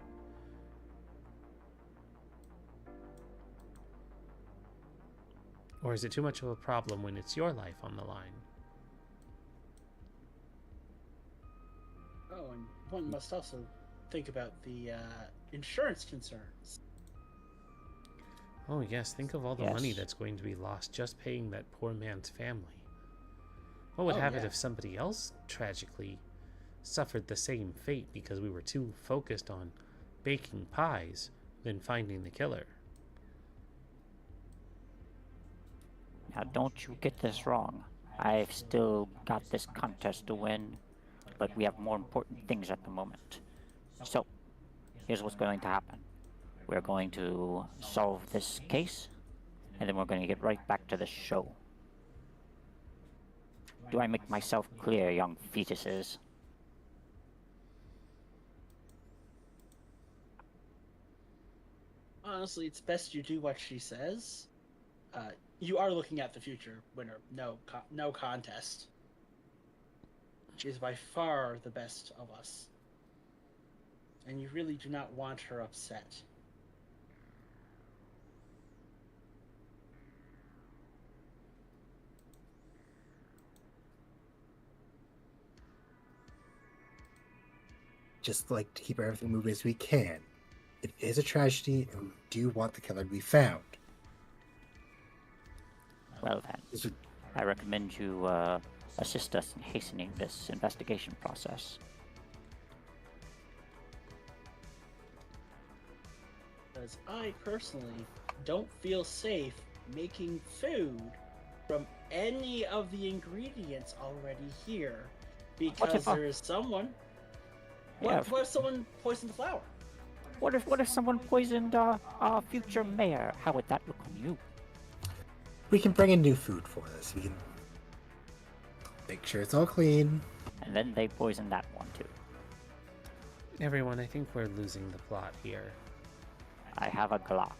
Or is it too much of a problem when it's your life on the line? Oh, and one must also think about the insurance concerns. Oh yes, think of all the money Yes. that's going to be lost just paying that poor man's family. What would Oh, happen yeah. if somebody else tragically suffered the same fate because we were too focused on baking pies than finding the killer? Now don't you get this wrong. I've still got this contest to win. but we have more important things at the moment. So, here's what's going to happen. We're going to solve this case, and then we're going to get right back to the show. Do I make myself clear, young fetuses? Honestly, it's best you do what she says. You are looking at the future winner. No contest. She is by far the best of us. And you really do not want her upset. Just like to keep everything moving as we can. It is a tragedy, and we do want the killer to be found. Well then, I recommend you assist us in hastening this investigation process. Because I personally don't feel safe making food from any of the ingredients already here. Because there is someone. What if someone poisoned the flour? What if someone poisoned our future mayor? How would that look on you? We can bring in new food for this. We can make sure it's all clean. And then they poison that one too. Everyone, I think we're losing the plot here. I have a Glock.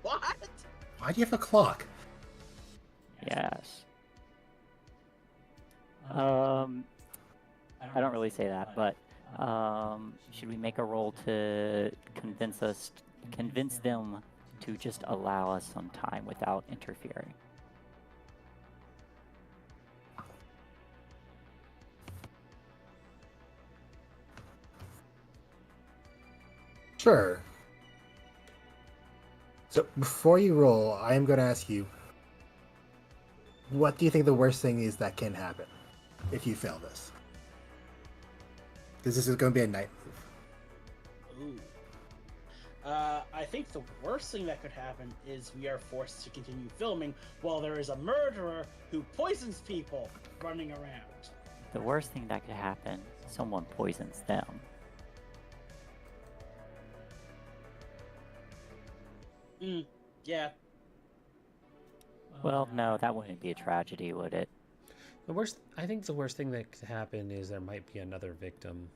What? Why do you have a clock? Yes. I don't really say that, but should we make a roll to convince them to just allow us some time without interfering? Sure. So before you roll, I am going to ask you, what do you think the worst thing is that can happen if you fail this? Because this is going to be a night move. Ooh. I think the worst thing that could happen is we are forced to continue filming while there is a murderer who poisons people running around. The worst thing that could happen, someone poisons them. Yeah. Well, no, that wouldn't be a tragedy, would it? I think the worst thing that could happen is there might be another victim.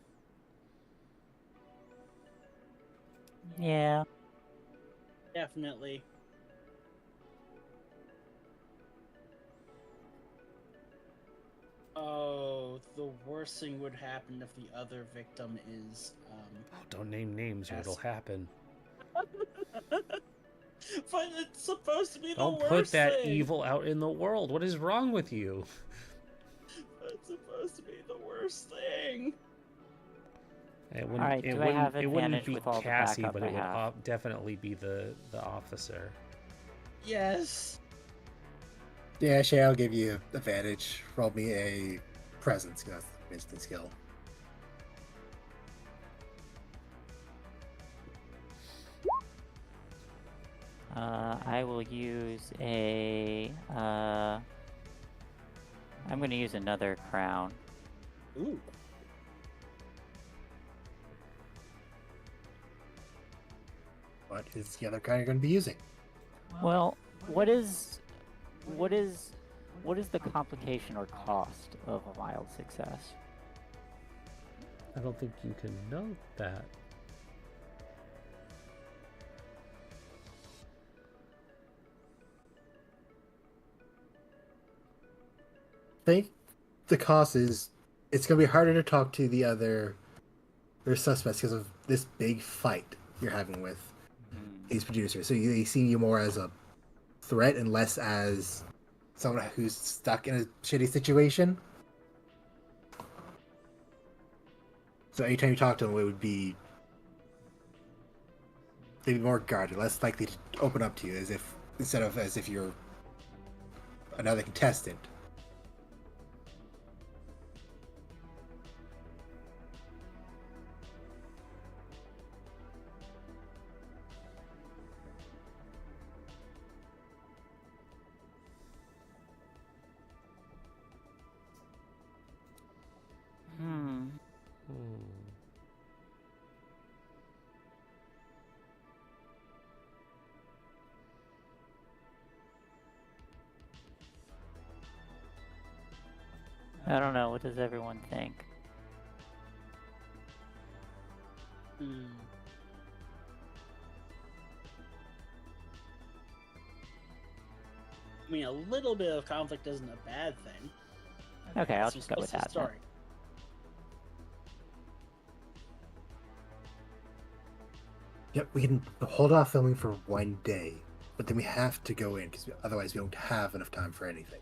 Yeah. Definitely. Oh, the worst thing would happen if the other victim is, Oh, don't name names or it'll happen. But it's supposed to be the Don't worst put that thing. evil out in the world. What is wrong with you? It's supposed to be the worst thing. It wouldn't, Alright, do I have it wouldn't advantage be with all the Cassie, backup but I it would have? definitely be the officer. Yes. Yeah, Shay, I'll give you advantage. Roll me a presence, because that's the instant skill. I will use a, I'm gonna use another crown. Ooh. What is the other kind you're going to be using? Well, what is the complication or cost of a mild success? I don't think you can know that. I think the cost is it's going to be harder to talk to the other suspects because of this big fight you're having with these producers. So they see you more as a threat and less as someone who's stuck in a shitty situation. So anytime you talk to them, they'd be more guarded, less likely to open up to you, instead of as if you're another contestant. I don't know. What does everyone think? Hmm. I mean, a little bit of conflict isn't a bad thing. Okay, I'll So just go what's with the that. Then. story? Yep, we can hold off filming for one day, but then we have to go in because otherwise we don't have enough time for anything.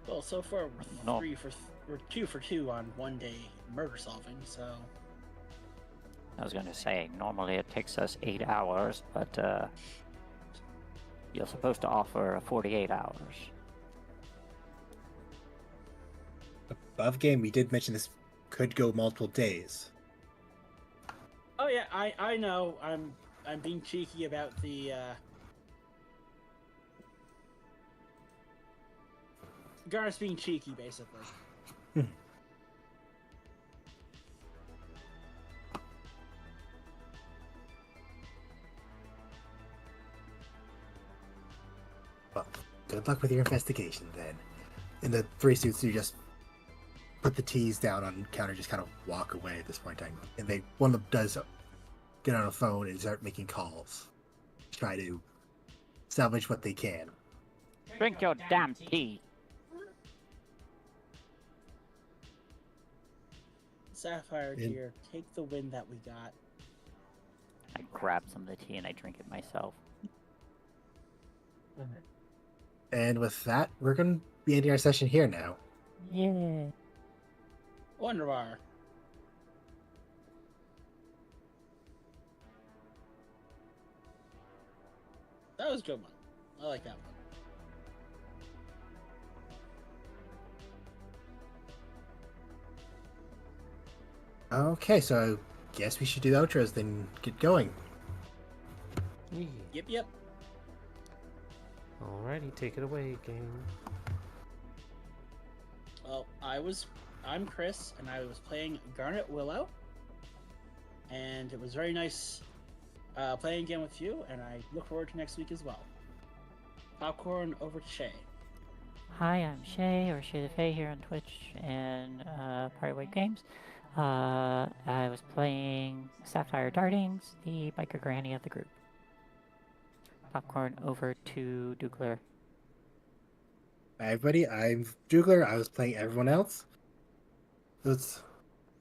Well, so far No. we're 2 for 2 on one day murder solving. So I was gonna say, normally it takes us 8 hours, but you're supposed to offer 48 hours. Above game, we did mention this could go multiple days. oh yeah, I know I'm being cheeky about the Garnet's being cheeky basically. Well, good luck with your investigation then. And the three suits do just put the teas down on the counter, just kind of walk away at this point in time. And one of them does get on a phone and start making calls, try to salvage what they can. Drink your damn tea. Sapphire dear, take the win that we got. I grab some of the tea and I drink it myself. And with that, we're going to be ending our session here now. Yeah. Wonderbar. That was a good one. I like that one. Okay, so I guess we should do the outros, then get going. Yep. Alrighty, take it away, game. Well, I'm Chris, and I was playing Garnet Willow, and it was very nice playing again with you, and I look forward to next week as well. Popcorn over to Shay. Hi, I'm Shay, or Shay the Fae here on Twitch and Party Wave Games. I was playing Sapphire Dartings, the biker granny of the group. Popcorn over to Dougler. Hi, everybody. I'm Jugler. I was playing everyone else.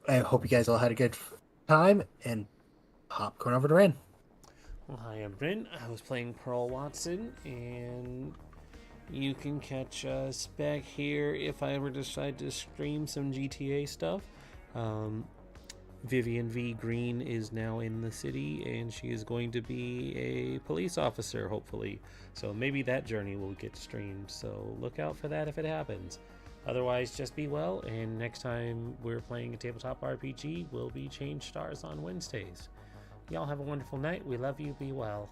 I hope you guys all had a good time, and popcorn over to Ren. Well, hi, I'm Bryn. I was playing Pearl Watson, and you can catch us back here if I ever decide to stream some GTA stuff. Vivian V. Green is now in the city, and she is going to be a police officer, hopefully. So maybe that journey will get streamed. So look out for that if it happens. Otherwise, just be well, and next time we're playing a tabletop RPG, we'll be Change Stars on Wednesdays. Y'all have a wonderful night. We love you. Be well.